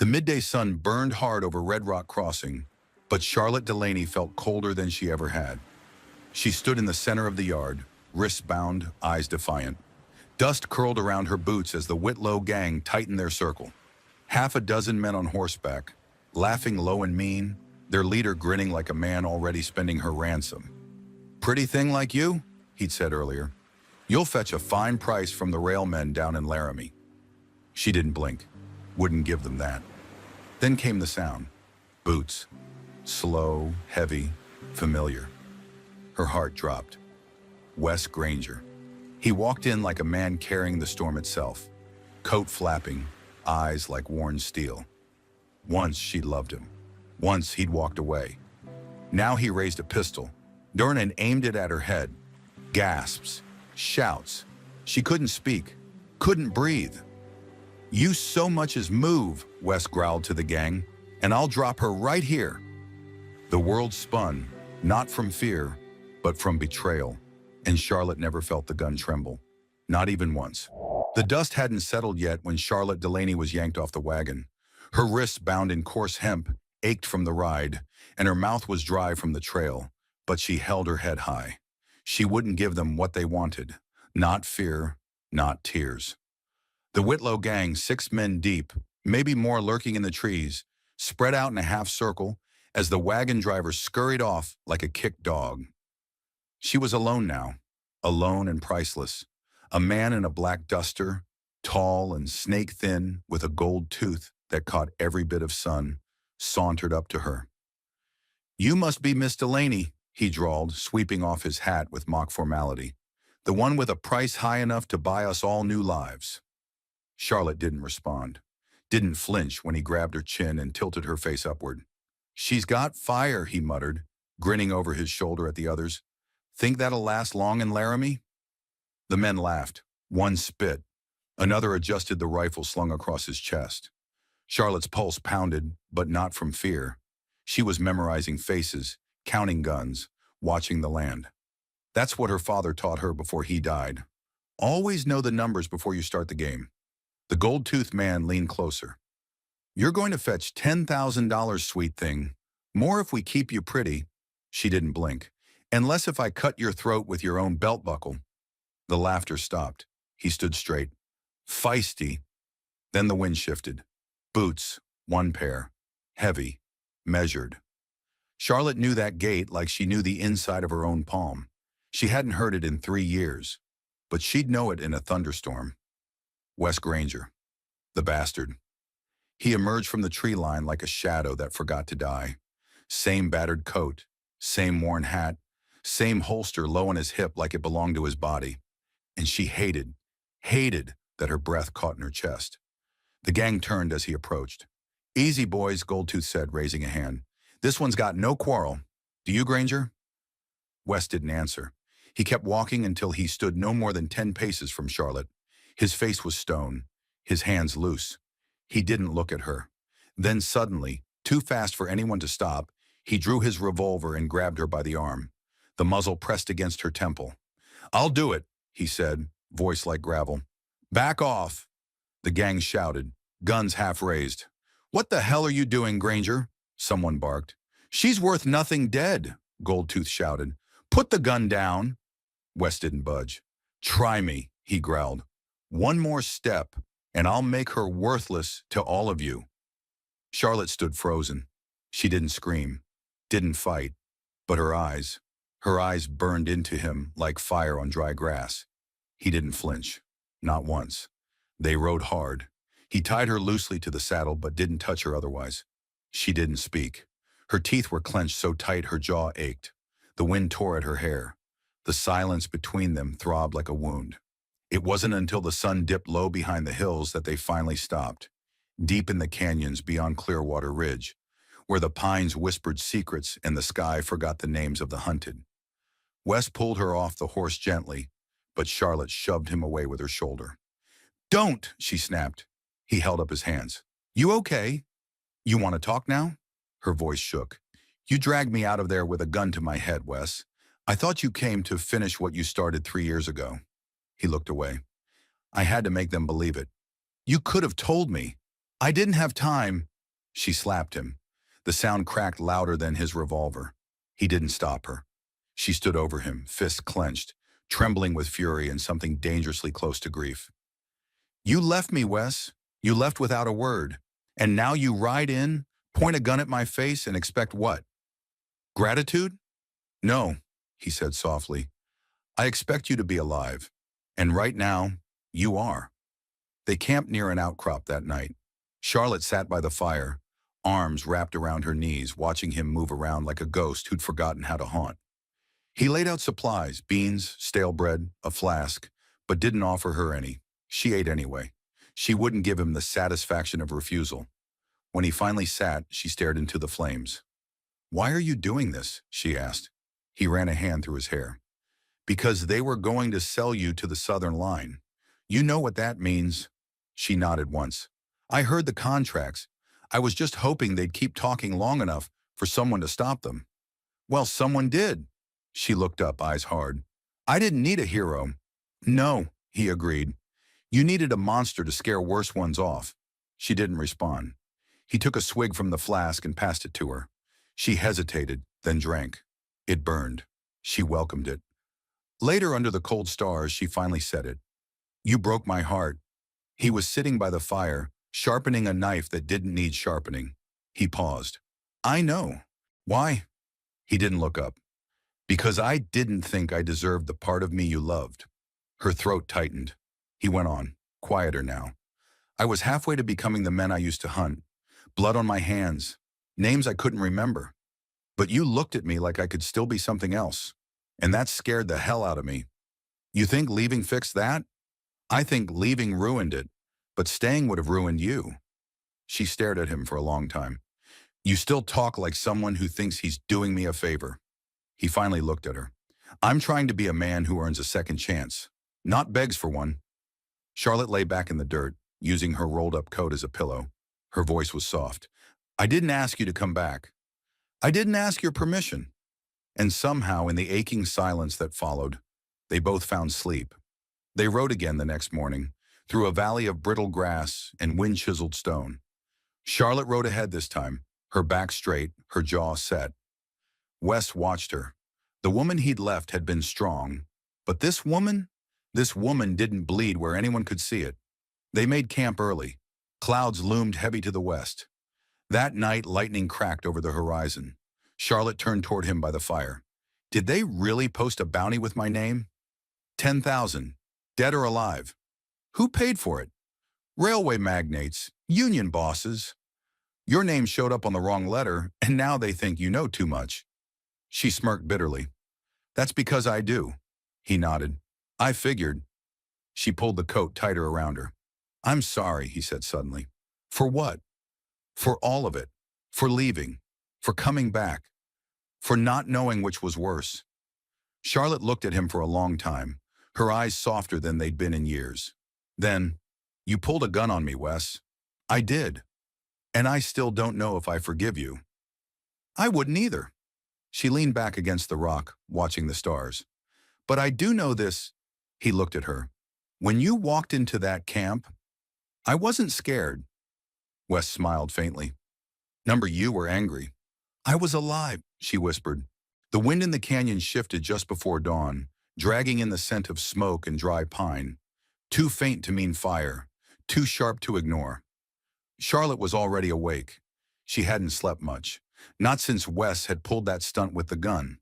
The midday sun burned hard over Red Rock Crossing, but Charlotte Delaney felt colder than she ever had. She stood in the center of the yard, wrists bound, eyes defiant. Dust curled around her boots as the Whitlow gang tightened their circle. Half a dozen men on horseback, laughing low and mean, their leader grinning like a man already spending her ransom. "Pretty thing like you," he'd said earlier. "You'll fetch a fine price from the railmen down in Laramie." She didn't blink, wouldn't give them that. Then came the sound. Boots. Slow, heavy, familiar. Her heart dropped. Wes Granger. He walked in like a man carrying the storm itself, coat flapping, eyes like worn steel. Once she'd loved him. Once he'd walked away. Now he raised a pistol, and aimed it at her head. Gasps, shouts. She couldn't speak, couldn't breathe. "You so much as move," Wes growled to the gang, "and I'll drop her right here." The world spun, not from fear, but from betrayal, and Charlotte never felt the gun tremble, not even once. The dust hadn't settled yet when Charlotte Delaney was yanked off the wagon. Her wrists bound in coarse hemp ached from the ride, and her mouth was dry from the trail, but she held her head high. She wouldn't give them what they wanted, not fear, not tears. The Whitlow gang, 6 men deep, maybe more lurking in the trees, spread out in a half circle as the wagon driver scurried off like a kicked dog. She was alone now, alone and priceless. A man in a black duster, tall and snake-thin with a gold tooth that caught every bit of sun, sauntered up to her. "You must be Miss Delaney," he drawled, sweeping off his hat with mock formality. "The one with a price high enough to buy us all new lives." Charlotte didn't respond, didn't flinch when he grabbed her chin and tilted her face upward. "She's got fire," he muttered, grinning over his shoulder at the others. "Think that'll last long in Laramie?" The men laughed. One spit. Another adjusted the rifle slung across his chest. Charlotte's pulse pounded, but not from fear. She was memorizing faces, counting guns, watching the land. That's what her father taught her before he died. Always know the numbers before you start the game. The gold-toothed man leaned closer. "You're going to fetch $10,000, sweet thing. More if we keep you pretty." She didn't blink. "And less if I cut your throat with your own belt buckle." The laughter stopped. He stood straight. Feisty. Then the wind shifted. Boots, 1 pair. Heavy. Measured. Charlotte knew that gait like she knew the inside of her own palm. She hadn't heard it in 3 years, but she'd know it in a thunderstorm. Wes Granger. The bastard. He emerged from the tree line like a shadow that forgot to die. Same battered coat, same worn hat, same holster low on his hip like it belonged to his body. And she hated that her breath caught in her chest. The gang turned as he approached. "Easy, boys," Goldtooth said, raising a hand. "This one's got no quarrel. Do you, Granger?" Wes didn't answer. He kept walking until he stood no more than 10 paces from Charlotte. His face was stone, his hands loose. He didn't look at her. Then suddenly, too fast for anyone to stop, he drew his revolver and grabbed her by the arm. The muzzle pressed against her temple. "I'll do it," he said, voice like gravel. "Back off." The gang shouted, guns half raised. "What the hell are you doing, Granger?" someone barked. "She's worth nothing dead," Goldtooth shouted. "Put the gun down." Wes didn't budge. "Try me," he growled. "One more step, and I'll make her worthless to all of you." Charlotte stood frozen. She didn't scream, didn't fight, but her eyes burned into him like fire on dry grass. He didn't flinch, not once. They rode hard. He tied her loosely to the saddle but didn't touch her otherwise. She didn't speak. Her teeth were clenched so tight her jaw ached. The wind tore at her hair. The silence between them throbbed like a wound. It wasn't until the sun dipped low behind the hills that they finally stopped, deep in the canyons beyond Clearwater Ridge, where the pines whispered secrets and the sky forgot the names of the hunted. Wes pulled her off the horse gently, but Charlotte shoved him away with her shoulder. "Don't!" she snapped. He held up his hands. "You okay? You want to talk now?" Her voice shook. "You dragged me out of there with a gun to my head, Wes. I thought you came to finish what you started 3 years ago." He looked away. "I had to make them believe it. You could have told me. I didn't have time." She slapped him. The sound cracked louder than his revolver. He didn't stop her. She stood over him, fists clenched, trembling with fury and something dangerously close to grief. You left me, Wes. You left without a word. And now you ride in, point a gun at my face, and expect what? Gratitude? No, he said softly. I expect you to be alive. And right now, you are. They camped near an outcrop that night. Charlotte sat by the fire, arms wrapped around her knees, watching him move around like a ghost who'd forgotten how to haunt. He laid out supplies, beans, stale bread, a flask, but didn't offer her any. She ate anyway. She wouldn't give him the satisfaction of refusal. When he finally sat, she stared into the flames. Why are you doing this? She asked. He ran a hand through his hair. Because they were going to sell you to the Southern Line. You know what that means. She nodded once. I heard the contracts. I was just hoping they'd keep talking long enough for someone to stop them. Well, someone did. She looked up, eyes hard. I didn't need a hero. No, he agreed. You needed a monster to scare worse ones off. She didn't respond. He took a swig from the flask and passed it to her. She hesitated, then drank. It burned. She welcomed it. Later, under the cold stars, she finally said it. You broke my heart. He was sitting by the fire, sharpening a knife that didn't need sharpening. He paused. I know. Why? He didn't look up. Because I didn't think I deserved the part of me you loved. Her throat tightened. He went on, quieter now. I was halfway to becoming the men I used to hunt. Blood on my hands. Names I couldn't remember. But you looked at me like I could still be something else. And that scared the hell out of me. You think leaving fixed that? I think leaving ruined it, but staying would have ruined you. She stared at him for a long time. You still talk like someone who thinks he's doing me a favor. He finally looked at her. I'm trying to be a man who earns a second chance, not begs for one. Charlotte lay back in the dirt, using her rolled-up coat as a pillow. Her voice was soft. I didn't ask you to come back. I didn't ask your permission. And somehow, in the aching silence that followed, they both found sleep. They rode again the next morning, through a valley of brittle grass and wind-chiseled stone. Charlotte rode ahead this time, her back straight, her jaw set. Wes watched her. The woman he'd left had been strong, but this woman didn't bleed where anyone could see it. They made camp early. Clouds loomed heavy to the west. That night, lightning cracked over the horizon. Charlotte turned toward him by the fire. Did they really post a bounty with my name? 10,000, dead or alive. Who paid for it? Railway magnates, union bosses. Your name showed up on the wrong letter, and now they think you know too much. She smirked bitterly. That's because I do. He nodded. I figured. She pulled the coat tighter around her. I'm sorry, he said suddenly. For what? For all of it. For leaving. For coming back. For not knowing which was worse. Charlotte looked at him for a long time, her eyes softer than they'd been in years. Then, you pulled a gun on me, Wes. I did. And I still don't know if I forgive you. I wouldn't either. She leaned back against the rock, watching the stars. But I do know this. He looked at her. When you walked into that camp, I wasn't scared. Wes smiled faintly. Number, you were angry. I was alive, she whispered. The wind in the canyon shifted just before dawn, dragging in the scent of smoke and dry pine. Too faint to mean fire, too sharp to ignore. Charlotte was already awake. She hadn't slept much. Not since Wes had pulled that stunt with the gun.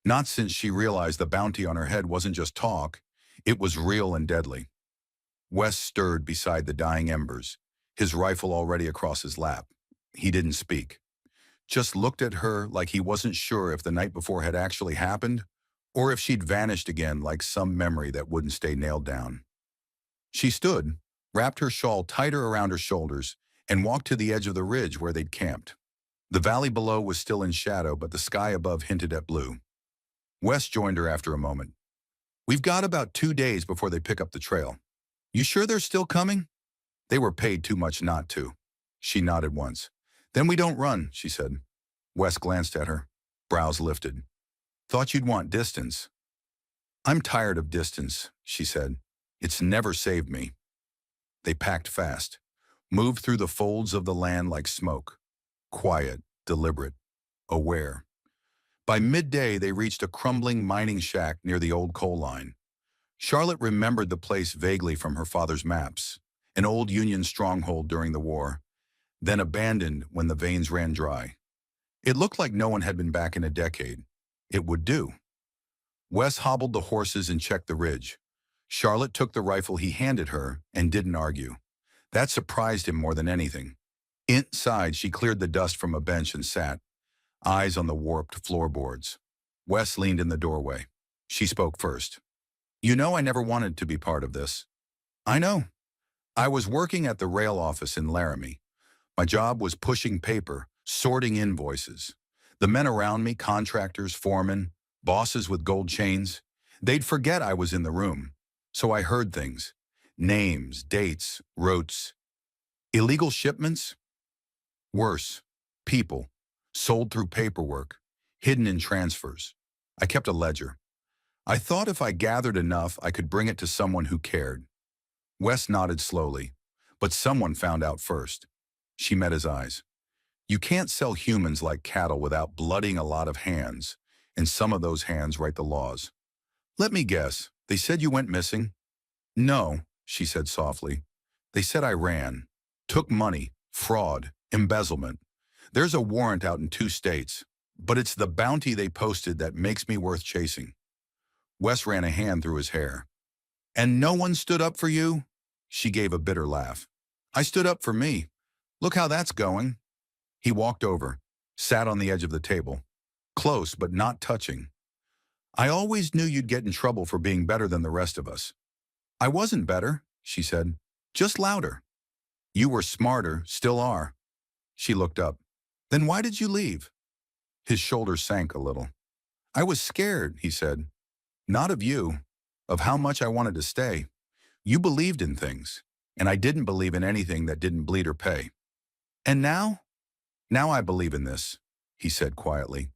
Not since she realized the bounty on her head wasn't just talk, it was real and deadly. Wes stirred beside the dying embers, his rifle already across his lap. He didn't speak. Just looked at her like he wasn't sure if the night before had actually happened, or if she'd vanished again like some memory that wouldn't stay nailed down. She stood, wrapped her shawl tighter around her shoulders, and walked to the edge of the ridge where they'd camped. The valley below was still in shadow, but the sky above hinted at blue. Wes joined her after a moment. We've got about 2 days before they pick up the trail. You sure they're still coming? They were paid too much not to. She nodded once. Then we don't run, she said. Wes glanced at her, brows lifted. Thought you'd want distance. I'm tired of distance, she said. It's never saved me. They packed fast, moved through the folds of the land like smoke. quiet, deliberate, aware. By midday, they reached a crumbling mining shack near the old coal line. Charlotte remembered the place vaguely from her father's maps, an old Union stronghold during the war, then abandoned when the veins ran dry. It looked like no one had been back in a decade. It would do. Wes hobbled the horses and checked the ridge. Charlotte took the rifle he handed her and didn't argue. That surprised him more than anything. Inside, she cleared the dust from a bench and sat, eyes on the warped floorboards. Wes leaned in the doorway. She spoke first. "You know I never wanted to be part of this." "I know. I was working at the rail office in Laramie. My job was pushing paper, sorting invoices. The men around me, contractors, foremen, bosses with gold chains, they'd forget I was in the room. So I heard things. Names, dates, routes. Illegal shipments? Worse. People. Sold through paperwork. Hidden in transfers. I kept a ledger. I thought if I gathered enough, I could bring it to someone who cared." Wes nodded slowly, but someone found out first. She met his eyes. "You can't sell humans like cattle without blooding a lot of hands, and some of those hands write the laws." "Let me guess, they said you went missing?" "No," she said softly. "They said I ran. Took money, fraud, embezzlement. There's a warrant out in 2 states, but it's the bounty they posted that makes me worth chasing." Wes ran a hand through his hair. "And no one stood up for you?" She gave a bitter laugh. "I stood up for me. Look how that's going." He walked over, sat on the edge of the table. Close, but not touching. "I always knew you'd get in trouble for being better than the rest of us." "I wasn't better," she said. "Just louder." "You were smarter, still are." She looked up. "Then why did you leave?" His shoulders sank a little. "I was scared," he said. "Not of you, of how much I wanted to stay. You believed in things, and I didn't believe in anything that didn't bleed or pay. And now? Now I believe in this," he said quietly,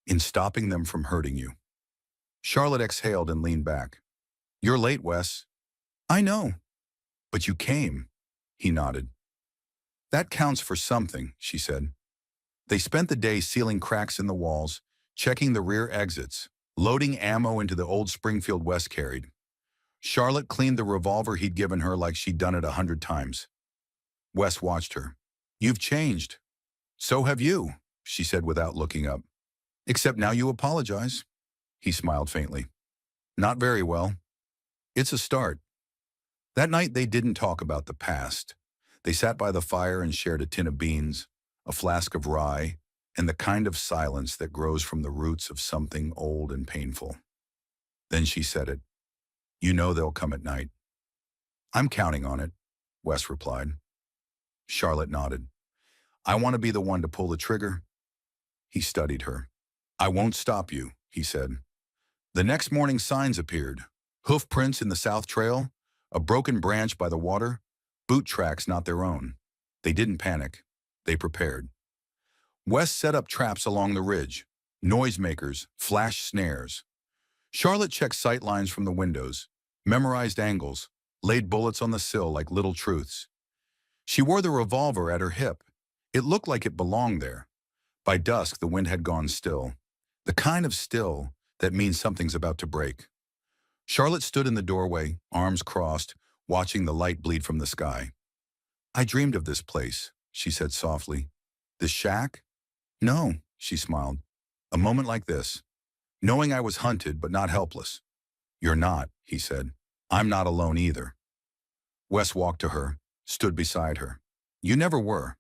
"in stopping them from hurting you." Charlotte exhaled and leaned back. "You're late, Wes." "I know." "But you came," he nodded. "That counts for something," she said. They spent the day sealing cracks in the walls, checking the rear exits, loading ammo into the old Springfield Wes carried. Charlotte cleaned the revolver he'd given her like she'd done it 100 times. Wes watched her. "You've changed." "So have you," she said without looking up. "Except now you apologize." He smiled faintly. "Not very well." "It's a start." That night they didn't talk about the past. They sat by the fire and shared a tin of beans, a flask of rye, and the kind of silence that grows from the roots of something old and painful. Then she said it. "You know they'll come at night." "I'm counting on it," Wes replied. Charlotte nodded. "I want to be the one to pull the trigger." He studied her. "I won't stop you," he said. The next morning signs appeared. Hoof prints in the South Trail, a broken branch by the water, boot tracks not their own. They didn't panic. They prepared. Wes set up traps along the ridge, noisemakers, flash snares. Charlotte checked sight lines from the windows, memorized angles, laid bullets on the sill like little truths. She wore the revolver at her hip. It looked like it belonged there. By dusk, the wind had gone still. The kind of still that means something's about to break. Charlotte stood in the doorway, arms crossed, watching the light bleed from the sky. "I dreamed of this place," she said softly. "This shack?" "No," she smiled. "A moment like this. Knowing I was hunted, but not helpless." "You're not," he said. "I'm not alone either." Wes walked to her, stood beside her. "You never were."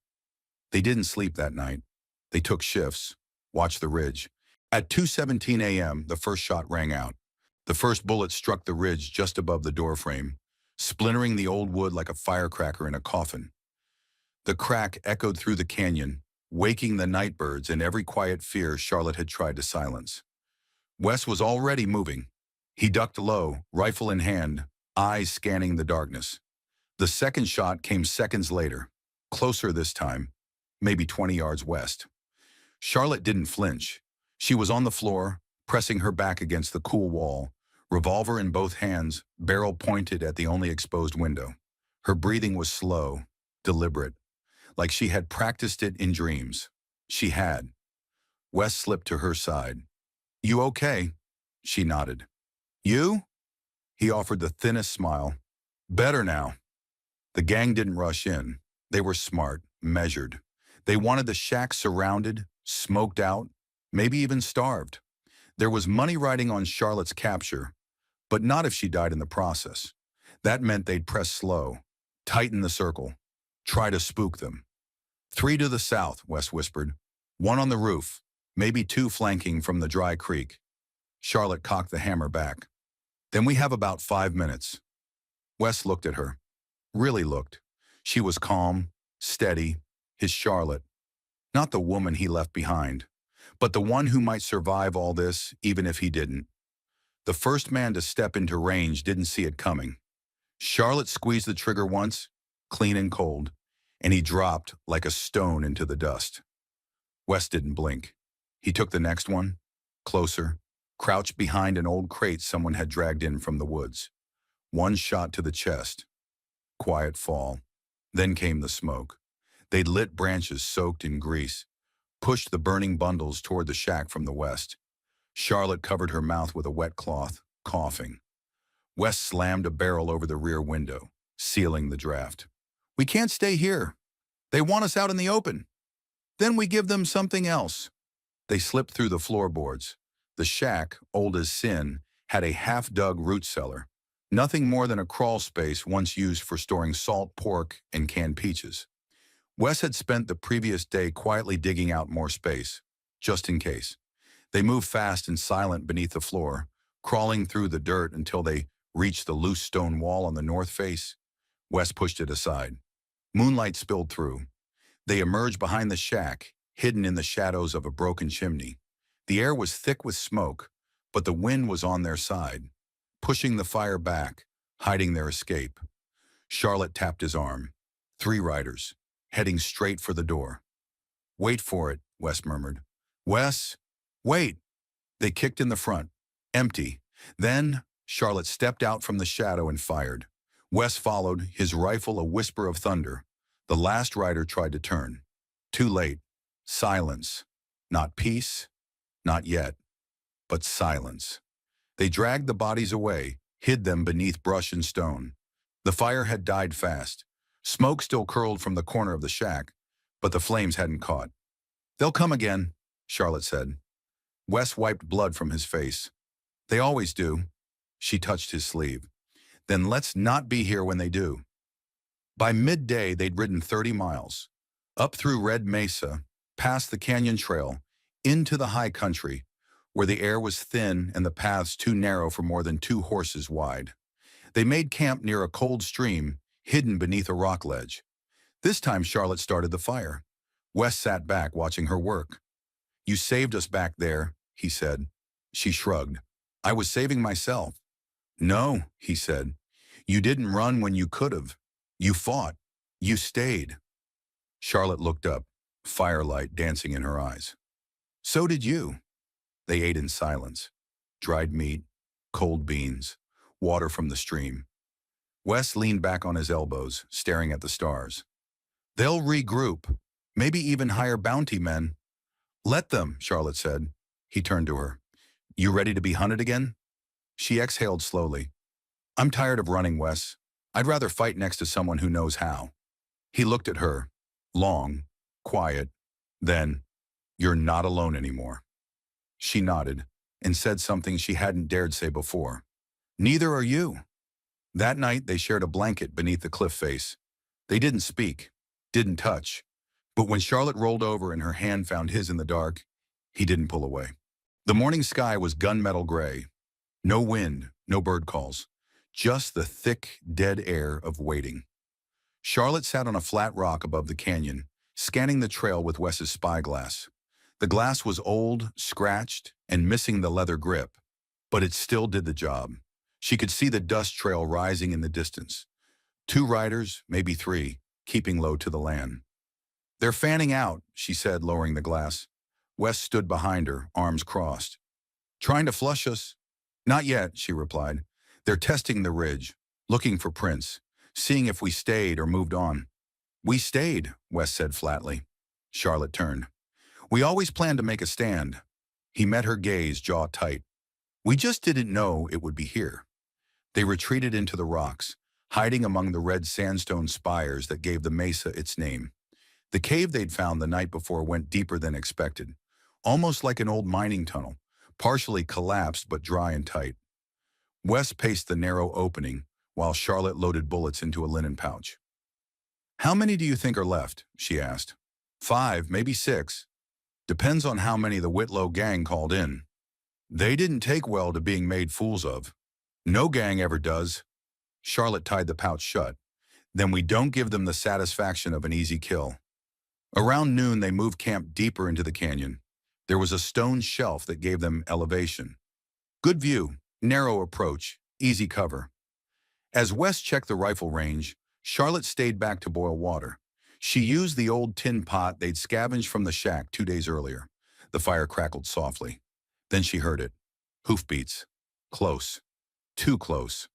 They didn't sleep that night. They took shifts, watched the ridge. At 2:17 a.m., the first shot rang out. The first bullet struck the ridge just above the doorframe, splintering the old wood like a firecracker in a coffin. The crack echoed through the canyon, waking the night birds and every quiet fear Charlotte had tried to silence. Wes was already moving. He ducked low, rifle in hand, eyes scanning the darkness. The second shot came seconds later, closer this time, maybe 20 yards west. Charlotte didn't flinch. She was on the floor, pressing her back against the cool wall, revolver in both hands, barrel pointed at the only exposed window. Her breathing was slow, deliberate, like she had practiced it in dreams. She had. Wes slipped to her side. You okay? She nodded. You? He offered the thinnest smile. Better now. The gang didn't rush in. They were smart, measured. They wanted the shack surrounded, smoked out, maybe even starved. There was money riding on Charlotte's capture, but not if she died in the process. That meant they'd press slow, tighten the circle, try to spook them. 3 to the south, Wes whispered. 1 on the roof, maybe 2 flanking from the dry creek. Charlotte cocked the hammer back. Then we have about 5 minutes. Wes looked at her. Really looked. She was calm, steady, his Charlotte. Not the woman he left behind, but the one who might survive all this even if he didn't. The first man to step into range didn't see it coming. Charlotte squeezed the trigger once, clean and cold, and he dropped like a stone into the dust. Wes didn't blink. He took the next one, closer, crouched behind an old crate someone had dragged in from the woods. 1 shot to the chest. Quiet fall. Then came the smoke. They'd lit branches soaked in grease, pushed the burning bundles toward the shack from the west. Charlotte covered her mouth with a wet cloth, coughing. Wes slammed a barrel over the rear window, sealing the draft. We can't stay here. They want us out in the open. Then we give them something else. They slipped through the floorboards. The shack, old as sin, had a half-dug root cellar. Nothing more than a crawl space once used for storing salt pork and canned peaches. Wes had spent the previous day quietly digging out more space, just in case. They moved fast and silent beneath the floor, crawling through the dirt until they reached the loose stone wall on the north face. Wes pushed it aside. Moonlight spilled through. They emerged behind the shack, hidden in the shadows of a broken chimney. The air was thick with smoke, but the wind was on their side, pushing the fire back, hiding their escape. Charlotte tapped his arm. 3 riders, heading straight for the door. Wait for it, Wes murmured. Wes, wait! They kicked in the front. Empty. Then, Charlotte stepped out from the shadow and fired. Wes followed, his rifle a whisper of thunder. The last rider tried to turn. Too late. Silence. Not peace. Not yet. But silence. They dragged the bodies away, hid them beneath brush and stone. The fire had died fast. Smoke still curled from the corner of the shack, but the flames hadn't caught. They'll come again, Charlotte said. Wes wiped blood from his face. They always do. She touched his sleeve. Then let's not be here when they do. By midday, they'd ridden 30 miles. Up through Red Mesa, past the canyon trail, into the high country, where the air was thin and the paths too narrow for more than 2 horses wide. They made camp near a cold stream, hidden beneath a rock ledge. This time Charlotte started the fire. Wes sat back watching her work. You saved us back there, he said. She shrugged. I was saving myself. No, he said. You didn't run when you could have. You fought. You stayed. Charlotte looked up, firelight dancing in her eyes. So did you. They ate in silence. Dried meat, cold beans, water from the stream. Wes leaned back on his elbows, staring at the stars. They'll regroup, maybe even hire bounty men. Let them, Charlotte said. He turned to her. You ready to be hunted again? She exhaled slowly. I'm tired of running, Wes. I'd rather fight next to someone who knows how. He looked at her, long, quiet, then, you're not alone anymore. She nodded and said something she hadn't dared say before. Neither are you. That night, they shared a blanket beneath the cliff face. They didn't speak, didn't touch. But when Charlotte rolled over and her hand found his in the dark, he didn't pull away. The morning sky was gunmetal gray. No wind, no bird calls. Just the thick, dead air of waiting. Charlotte sat on a flat rock above the canyon, scanning the trail with Wes's spyglass. The glass was old, scratched, and missing the leather grip, but it still did the job. She could see the dust trail rising in the distance. 2 riders, maybe 3, keeping low to the land. They're fanning out, she said, lowering the glass. Wes stood behind her, arms crossed. Trying to flush us? Not yet, she replied. They're testing the ridge, looking for prints, seeing if we stayed or moved on. We stayed, Wes said flatly. Charlotte turned. We always planned to make a stand. He met her gaze, jaw tight. We just didn't know it would be here. They retreated into the rocks, hiding among the red sandstone spires that gave the mesa its name. The cave they'd found the night before went deeper than expected, almost like an old mining tunnel, partially collapsed but dry and tight. Wes paced the narrow opening, while Charlotte loaded bullets into a linen pouch. How many do you think are left? She asked. 5, maybe 6. Depends on how many the Whitlow gang called in. They didn't take well to being made fools of. No gang ever does. Charlotte tied the pouch shut. Then we don't give them the satisfaction of an easy kill. Around noon, they moved camp deeper into the canyon. There was a stone shelf that gave them elevation. Good view, narrow approach, easy cover. As Wes checked the rifle range, Charlotte stayed back to boil water. She used the old tin pot they'd scavenged from the shack 2 days earlier. The fire crackled softly. Then she heard it. Hoofbeats. Close. Too close.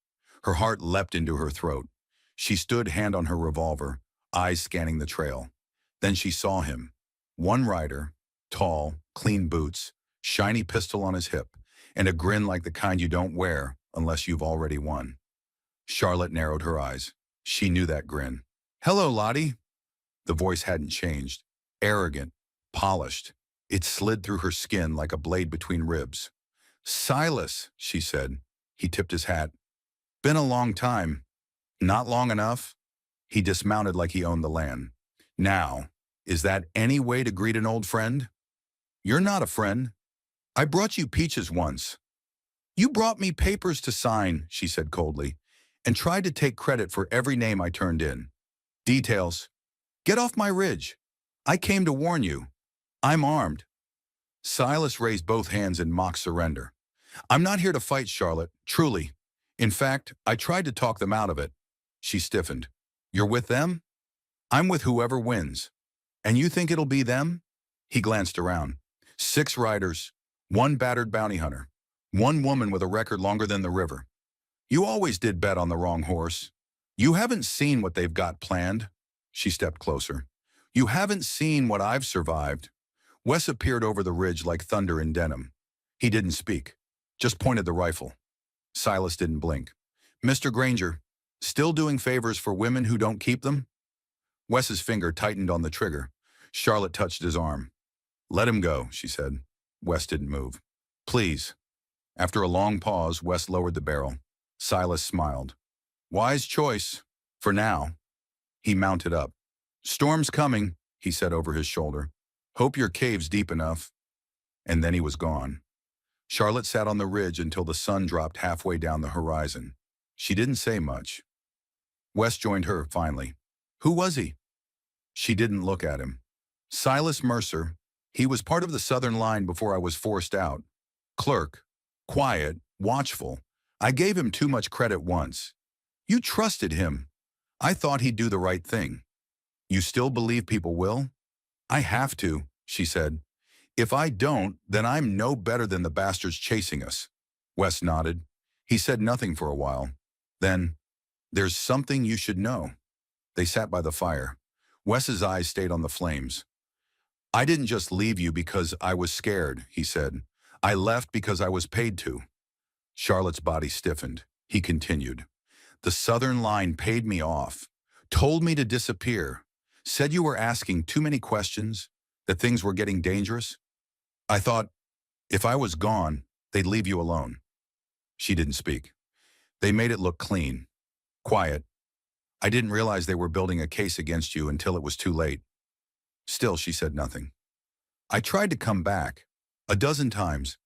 Her heart leapt into her throat. She stood, hand on her revolver, eyes scanning the trail. Then she saw him. One rider, tall, clean boots, shiny pistol on his hip, and a grin like the kind you don't wear unless you've already won. Charlotte narrowed her eyes. She knew that grin. Hello, Lottie. The voice hadn't changed. Arrogant, polished. It slid through her skin like a blade between ribs. Silas, she said. He tipped his hat. Been a long time. Not long enough? He dismounted like he owned the land. Now, is that any way to greet an old friend? You're not a friend. I brought you peaches once. You brought me papers to sign, she said coldly, and tried to take credit for every name I turned in. Details. Get off my ridge. I came to warn you. I'm armed. Silas raised both hands in mock surrender. I'm not here to fight, Charlotte, truly. In fact, I tried to talk them out of it. She stiffened. You're with them? I'm with whoever wins. And you think it'll be them? He glanced around. 6 riders, 1 battered bounty hunter, 1 woman with a record longer than the river. You always did bet on the wrong horse. You haven't seen what they've got planned. She stepped closer. You haven't seen what I've survived. Wes appeared over the ridge like thunder in denim. He didn't speak, just pointed the rifle. Silas didn't blink. Mr. Granger, still doing favors for women who don't keep them? Wes's finger tightened on the trigger. Charlotte touched his arm. Let him go, she said. Wes didn't move. Please. After a long pause, Wes lowered the barrel. Silas smiled. Wise choice. For now. He mounted up. Storm's coming, he said over his shoulder. Hope your cave's deep enough. And then he was gone. Charlotte sat on the ridge until the sun dropped halfway down the horizon. She didn't say much. Wes joined her, finally. Who was he? She didn't look at him. Silas Mercer. He was part of the Southern line before I was forced out. Clerk. Quiet. Watchful. I gave him too much credit once. You trusted him. I thought he'd do the right thing. You still believe people will? I have to, she said. If I don't, then I'm no better than the bastards chasing us. Wes nodded. He said nothing for a while. Then, there's something you should know. They sat by the fire. Wes's eyes stayed on the flames. I didn't just leave you because I was scared, he said. I left because I was paid to. Charlotte's body stiffened. He continued. The Southern line paid me off, told me to disappear, said you were asking too many questions, that things were getting dangerous. I thought, if I was gone, they'd leave you alone. She didn't speak. They made it look clean, quiet. I didn't realize they were building a case against you until it was too late. Still, she said nothing. I tried to come back, a dozen times,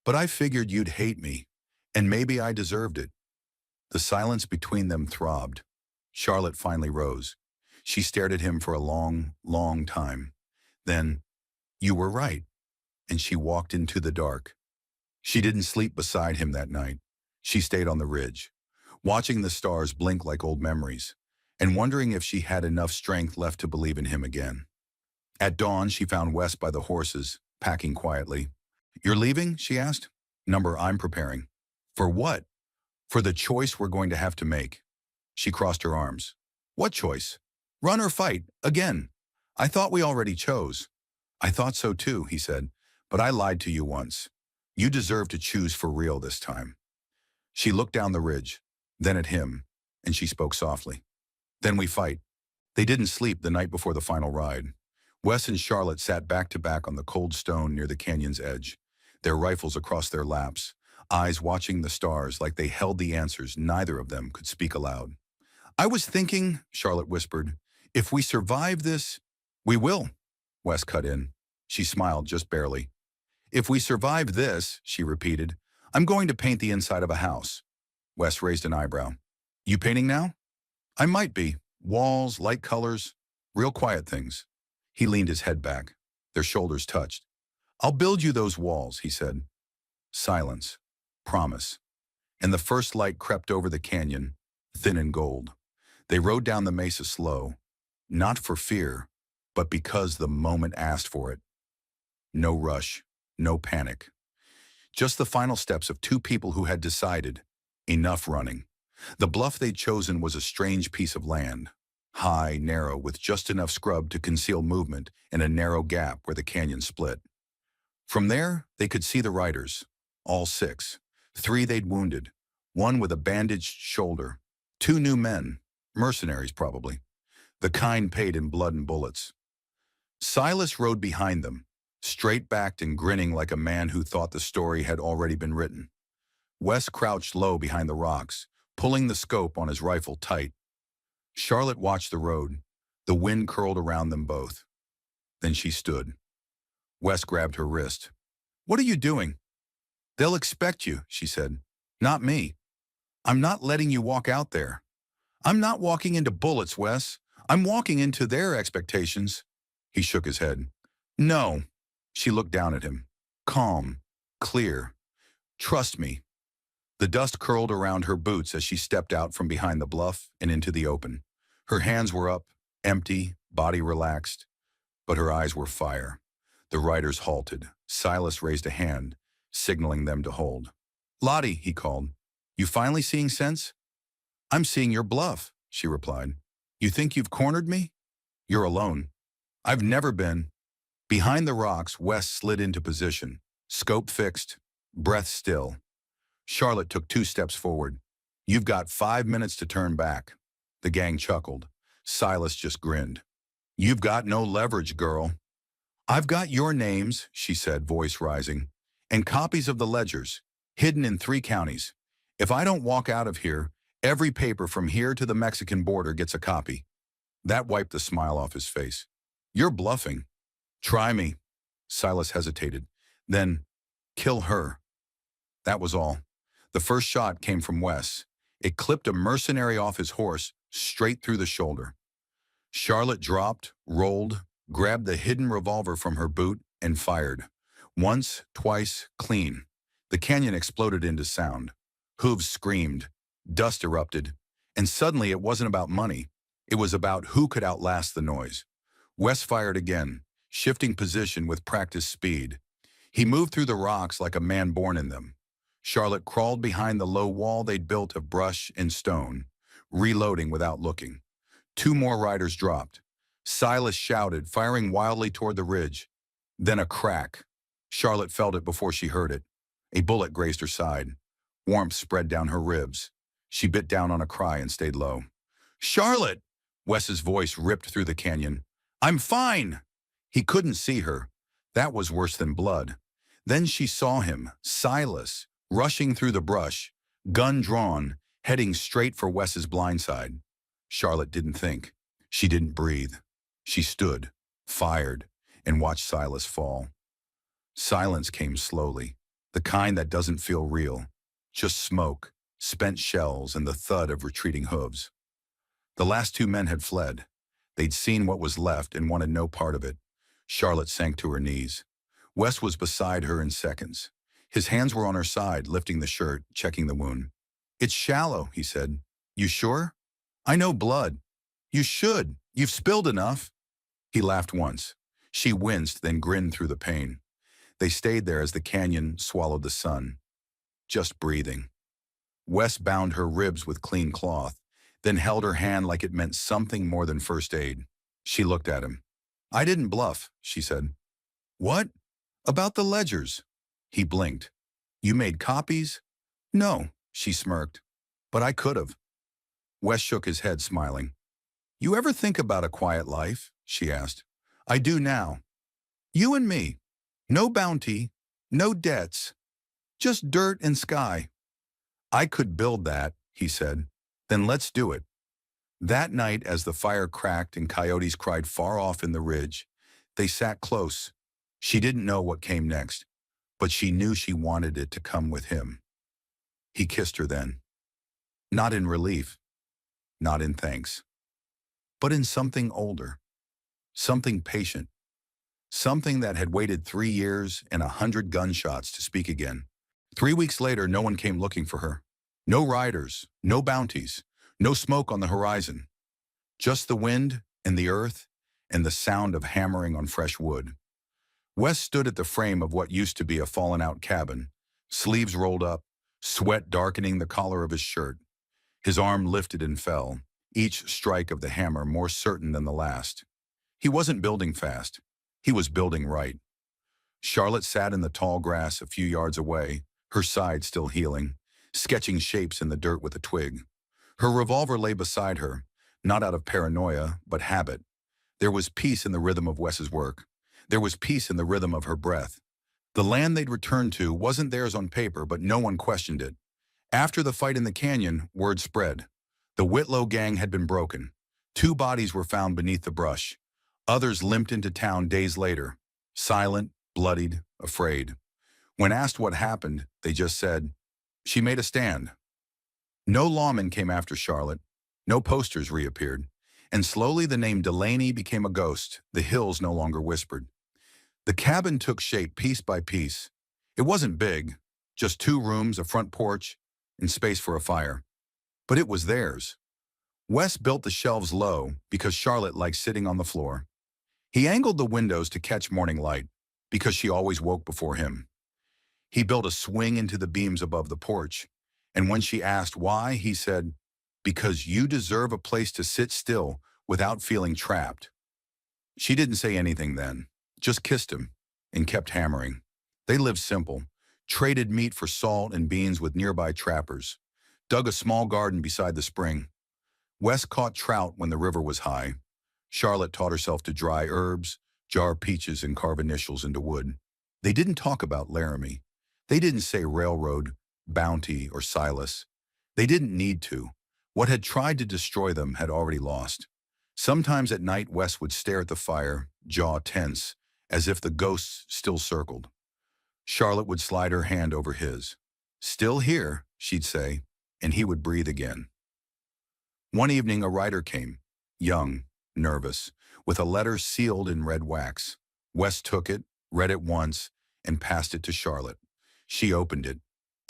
but I figured you'd hate me, and maybe I deserved it. The silence between them throbbed. Charlotte finally rose. She stared at him for a long, long time. Then, you were right, and she walked into the dark. She didn't sleep beside him that night. She stayed on the ridge, watching the stars blink like old memories, and wondering if she had enough strength left to believe in him again. At dawn, she found Wes by the horses, packing quietly. You're leaving? She asked. Number, I'm preparing. For what? For the choice we're going to have to make. She crossed her arms. What choice? Run or fight, again. I thought we already chose. I thought so too, he said, but I lied to you once. You deserve to choose for real this time. She looked down the ridge, then at him, and she spoke softly. Then we fight. They didn't sleep the night before the final ride. Wes and Charlotte sat back to back on the cold stone near the canyon's edge, their rifles across their laps, eyes watching the stars like they held the answers neither of them could speak aloud. I was thinking, Charlotte whispered, if we survive this, we will, Wes cut in. She smiled just barely. If we survive this, she repeated, I'm going to paint the inside of a house. Wes raised an eyebrow. You painting now? I might be. Walls, light colors, real quiet things. He leaned his head back. Their shoulders touched. I'll build you those walls, he said. Silence. Promise. And the first light crept over the canyon, thin and gold. They rode down the mesa slow, not for fear, but because the moment asked for it. No rush, no panic. Just the final steps of two people who had decided, enough running. The bluff they'd chosen was a strange piece of land, high, narrow, with just enough scrub to conceal movement and a narrow gap where the canyon split. From there, they could see the riders, all six. 3 they'd wounded, 1 with a bandaged shoulder, 2 new men, mercenaries probably, the kind paid in blood and bullets. Silas rode behind them, straight-backed and grinning like a man who thought the story had already been written. Wes crouched low behind the rocks, pulling the scope on his rifle tight. Charlotte watched the road. The wind curled around them both. Then she stood. Wes grabbed her wrist. What are you doing? They'll expect you, she said. Not me. I'm not letting you walk out there. I'm not walking into bullets, Wes. I'm walking into their expectations. He shook his head. No. She looked down at him. Calm. Clear. Trust me. The dust curled around her boots as she stepped out from behind the bluff and into the open. Her hands were up, empty, body relaxed, but her eyes were fire. The riders halted. Silas raised a hand, signaling them to hold. Lottie, he called. You finally seeing sense? I'm seeing your bluff, she replied. You think you've cornered me? You're alone. I've never been. Behind the rocks, Wes slid into position, scope fixed, breath still. Charlotte took 2 steps forward. You've got 5 minutes to turn back. The gang chuckled. Silas just grinned. You've got no leverage, girl. I've got your names, she said, voice rising, and copies of the ledgers, hidden in 3 counties. If I don't walk out of here, every paper from here to the Mexican border gets a copy. That wiped the smile off his face. You're bluffing. Try me. Silas hesitated. Then, kill her. That was all. The first shot came from Wes. It clipped a mercenary off his horse, straight through the shoulder. Charlotte dropped, rolled, grabbed the hidden revolver from her boot, and fired. Once, twice, clean. The canyon exploded into sound. Hooves screamed. Dust erupted. And suddenly it wasn't about money. It was about who could outlast the noise. Wes fired again, shifting position with practiced speed. He moved through the rocks like a man born in them. Charlotte crawled behind the low wall they'd built of brush and stone, reloading without looking. 2 more riders dropped. Silas shouted, firing wildly toward the ridge. Then a crack. Charlotte felt it before she heard it. A bullet grazed her side. Warmth spread down her ribs. She bit down on a cry and stayed low. Charlotte! Wes's voice ripped through the canyon. I'm fine! He couldn't see her. That was worse than blood. Then she saw him, Silas, rushing through the brush, gun drawn, heading straight for Wes's blindside. Charlotte didn't think. She didn't breathe. She stood, fired, and watched Silas fall. Silence came slowly, the kind that doesn't feel real. Just smoke, spent shells, and the thud of retreating hooves. The last 2 men had fled. They'd seen what was left and wanted no part of it. Charlotte sank to her knees. Wes was beside her in seconds. His hands were on her side, lifting the shirt, checking the wound. It's shallow, he said. You sure? I know blood. You should. You've spilled enough. He laughed once. She winced, then grinned through the pain. They stayed there as the canyon swallowed the sun. Just breathing. Wes bound her ribs with clean cloth. then held her hand like it meant something more than first aid. She looked at him. I didn't bluff, she said. What? About the ledgers? He blinked. You made copies? No, she smirked. But I could have. Wes shook his head, smiling. You ever think about a quiet life? She asked. I do now. You and me. No bounty, no debts, just dirt and sky. I could build that, he said. Then let's do it. That night, as the fire cracked and coyotes cried far off in the ridge, they sat close. She didn't know what came next, but she knew she wanted it to come with him. He kissed her then. Not in relief, not in thanks, but in something older, something patient, something that had waited 3 years and 100 gunshots to speak again. 3 weeks later, no one came looking for her. No riders, no bounties, no smoke on the horizon. Just the wind and the earth and the sound of hammering on fresh wood. Wes stood at the frame of what used to be a fallen-out cabin, sleeves rolled up, sweat darkening the collar of his shirt. His arm lifted and fell, each strike of the hammer more certain than the last. He wasn't building fast. He was building right. Charlotte sat in the tall grass a few yards away, her side still healing, sketching shapes in the dirt with a twig. Her revolver lay beside her, not out of paranoia, but habit. There was peace in the rhythm of Wes's work. There was peace in the rhythm of her breath. The land they'd returned to wasn't theirs on paper, but no one questioned it. After the fight in the canyon, word spread. The Whitlow gang had been broken. 2 bodies were found beneath the brush. Others limped into town days later, silent, bloodied, afraid. When asked what happened, they just said, she made a stand. No lawmen came after Charlotte. No posters reappeared. And slowly the name Delaney became a ghost. The hills no longer whispered. The cabin took shape piece by piece. It wasn't big, just 2 rooms, a front porch, and space for a fire. But it was theirs. Wes built the shelves low because Charlotte liked sitting on the floor. He angled the windows to catch morning light because she always woke before him. He built a swing into the beams above the porch, and when she asked why, he said, because you deserve a place to sit still without feeling trapped. She didn't say anything then, just kissed him and kept hammering. They lived simple, traded meat for salt and beans with nearby trappers, dug a small garden beside the spring. Wes caught trout when the river was high. Charlotte taught herself to dry herbs, jar peaches, and carve initials into wood. They didn't talk about Laramie. They didn't say railroad, bounty, or Silas. They didn't need to. What had tried to destroy them had already lost. Sometimes at night, Wes would stare at the fire, jaw tense, as if the ghosts still circled. Charlotte would slide her hand over his. Still here, she'd say, and he would breathe again. One evening, a writer came, young, nervous, with a letter sealed in red wax. Wes took it, read it once, and passed it to Charlotte. She opened it.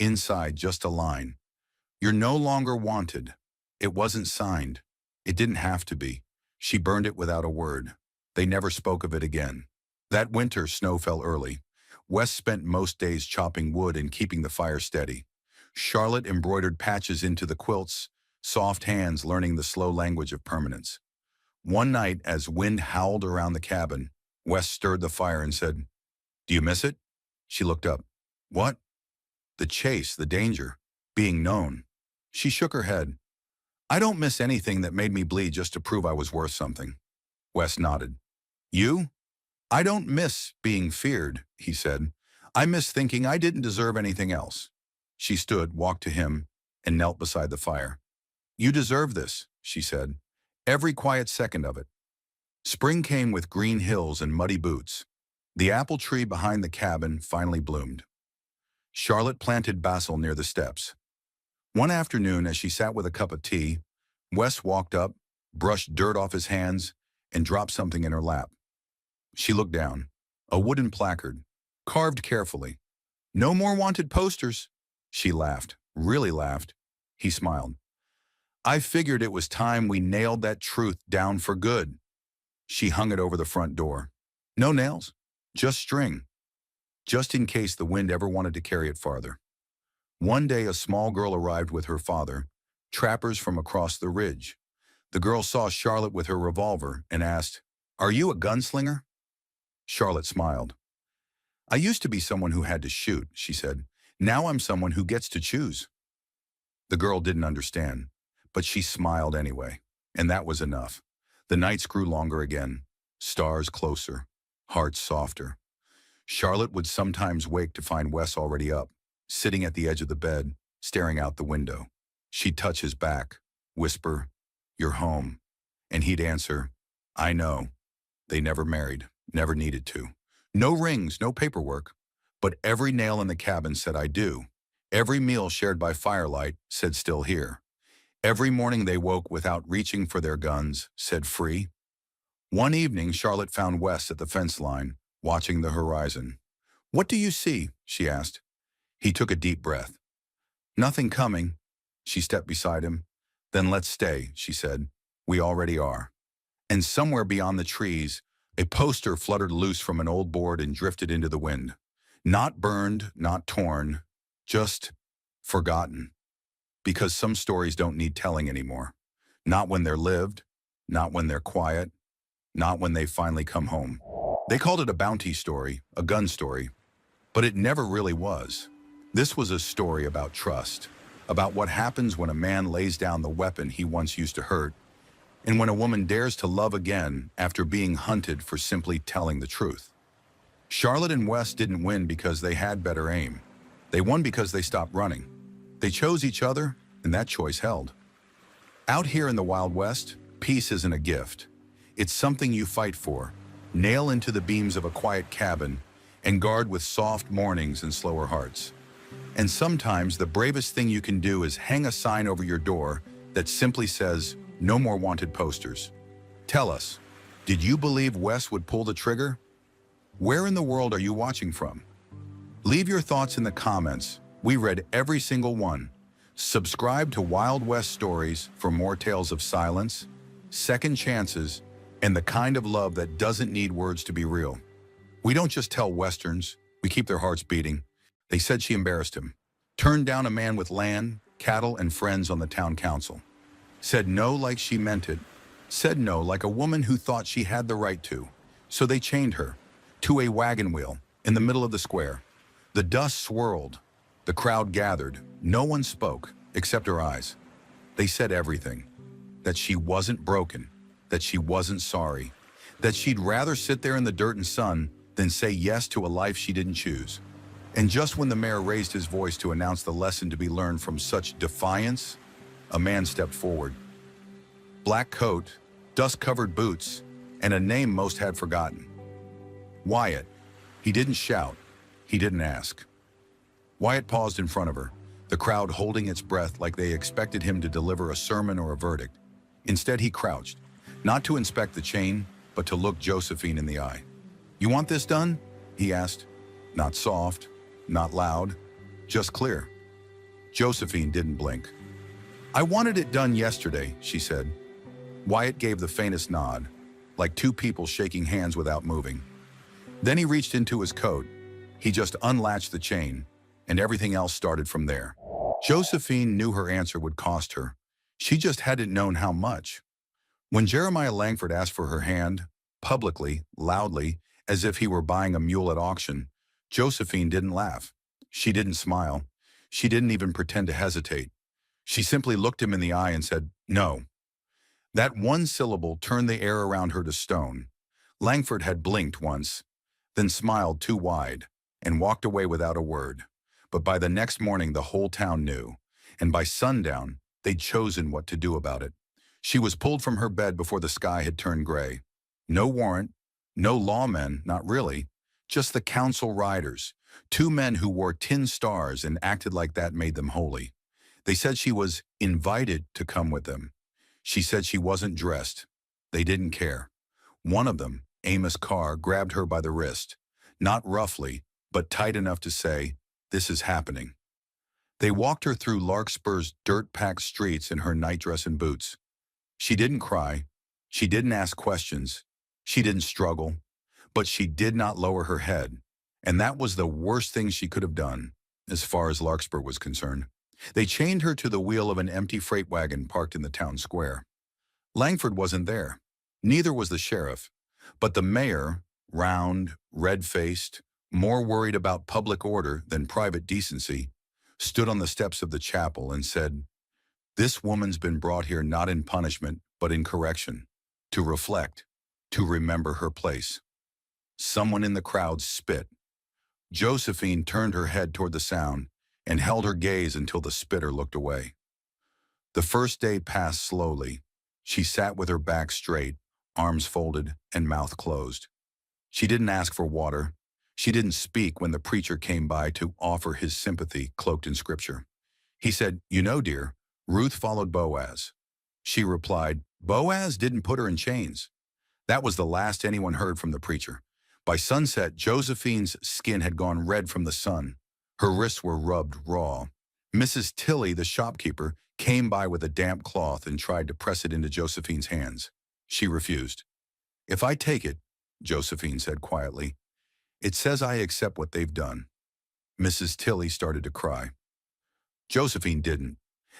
Inside, just a line. You're no longer wanted. It wasn't signed. It didn't have to be. She burned it without a word. They never spoke of it again. That winter, snow fell early. Wes spent most days chopping wood and keeping the fire steady. Charlotte embroidered patches into the quilts, soft hands learning the slow language of permanence. One night, as wind howled around the cabin, Wes stirred the fire and said, "Do you miss it?" She looked up. "What?" "The chase, the danger, being known." She shook her head. "I don't miss anything that made me bleed just to prove I was worth something." Wes nodded. "You?" "I don't miss being feared," he said. "I miss thinking I didn't deserve anything else." She stood, walked to him, and knelt beside the fire. "You deserve this," she said. "Every quiet second of it." Spring came with green hills and muddy boots. The apple tree behind the cabin finally bloomed. Charlotte planted basil near the steps. One afternoon, as she sat with a cup of tea, Wes walked up, brushed dirt off his hands, and dropped something in her lap. She looked down. A wooden placard, carved carefully. "No more wanted posters." She laughed, really laughed. He smiled. "I figured it was time we nailed that truth down for good." She hung it over the front door. "No nails, just string, just in case the wind ever wanted to carry it farther." One day, a small girl arrived with her father, trappers from across the ridge. The girl saw Charlotte with her revolver and asked, "Are you a gunslinger?" Charlotte smiled. "I used to be someone who had to shoot," she said. "Now I'm someone who gets to choose." The girl didn't understand, but she smiled anyway, and that was enough. The nights grew longer again, stars closer, hearts softer. Charlotte would sometimes wake to find Wes already up, sitting at the edge of the bed, staring out the window. She'd touch his back, whisper, "You're home." And he'd answer, "I know." They never married, never needed to. No rings, no paperwork. But every nail in the cabin said, "I do." Every meal shared by firelight said, "Still here." Every morning they woke without reaching for their guns said, "Free." One evening, Charlotte found Wes at the fence line, watching the horizon. "What do you see?" she asked. He took a deep breath. "Nothing coming." She stepped beside him. "Then let's stay," she said. "We already are." And somewhere beyond the trees, a poster fluttered loose from an old board and drifted into the wind. Not burned, not torn, just forgotten. Because some stories don't need telling anymore. Not when they're lived, not when they're quiet, not when they finally come home. They called it a bounty story, a gun story, but it never really was. This was a story about trust, about what happens when a man lays down the weapon he once used to hurt, and when a woman dares to love again after being hunted for simply telling the truth. Charlotte and Wes didn't win because they had better aim. They won because they stopped running. They chose each other, and that choice held. Out here in the Wild West, peace isn't a gift. It's something you fight for, nail into the beams of a quiet cabin, and guard with soft mornings and slower hearts. And sometimes the bravest thing you can do is hang a sign over your door that simply says, "No more wanted posters." Tell us, did you believe Wes would pull the trigger? Where in the world are you watching from? Leave your thoughts in the comments. We read every single one. Subscribe to Wild West Stories for more tales of silence, second chances, and the kind of love that doesn't need words to be real. We don't just tell Westerns, we keep their hearts beating. They said she embarrassed him, turned down a man with land, cattle, and friends on the town council. Said no like she meant it, said no like a woman who thought she had the right to. So they chained her to a wagon wheel in the middle of the square. The dust swirled. The crowd gathered. No one spoke, except her eyes. They said everything. That she wasn't broken, that she wasn't sorry, that she'd rather sit there in the dirt and sun than say yes to a life she didn't choose. And just when the mayor raised his voice to announce the lesson to be learned from such defiance, a man stepped forward. Black coat, dust-covered boots, and a name most had forgotten. Wyatt. He didn't shout. He didn't ask. Wyatt paused in front of her, the crowd holding its breath like they expected him to deliver a sermon or a verdict. Instead, he crouched, not to inspect the chain, but to look Josephine in the eye. "You want this done?" he asked. Not soft, not loud, just clear. Josephine didn't blink. "I wanted it done yesterday," she said. Wyatt gave the faintest nod, like two people shaking hands without moving. Then he reached into his coat. He just unlatched the chain, and everything else started from there. Josephine knew her answer would cost her. She just hadn't known how much. When Jeremiah Langford asked for her hand, publicly, loudly, as if he were buying a mule at auction, Josephine didn't laugh. She didn't smile. She didn't even pretend to hesitate. She simply looked him in the eye and said, "No." That one syllable turned the air around her to stone. Langford had blinked once, then smiled too wide, and walked away without a word. But by the next morning, the whole town knew, and by sundown, they'd chosen what to do about it. She was pulled from her bed before the sky had turned gray. No warrant, no lawmen, not really, just the council riders, two men who wore tin stars and acted like that made them holy. They said she was invited to come with them. She said she wasn't dressed. They didn't care. One of them, Amos Carr, grabbed her by the wrist, not roughly, but tight enough to say, "This is happening." They walked her through Larkspur's dirt-packed streets in her nightdress and boots. She didn't cry. She didn't ask questions. She didn't struggle. But she did not lower her head. And that was the worst thing she could have done, as far as Larkspur was concerned. They chained her to the wheel of an empty freight wagon parked in the town square. Langford wasn't there. Neither was the sheriff. But the mayor, round, red-faced, more worried about public order than private decency, stood on the steps of the chapel and said, "This woman's been brought here not in punishment, but in correction, to reflect, to remember her place." Someone in the crowd spit. Josephine turned her head toward the sound and held her gaze until the spitter looked away. The first day passed slowly. She sat with her back straight, arms folded, and mouth closed. She didn't ask for water. She didn't speak when the preacher came by to offer his sympathy cloaked in scripture. He said, "You know, dear, Ruth followed Boaz." She replied, "Boaz didn't put her in chains." That was the last anyone heard from the preacher. By sunset, Josephine's skin had gone red from the sun. Her wrists were rubbed raw. Mrs. Tilly, the shopkeeper, came by with a damp cloth and tried to press it into Josephine's hands. She refused. "If I take it," Josephine said quietly, "it says I accept what they've done." Mrs. Tilly started to cry. Josephine didn't.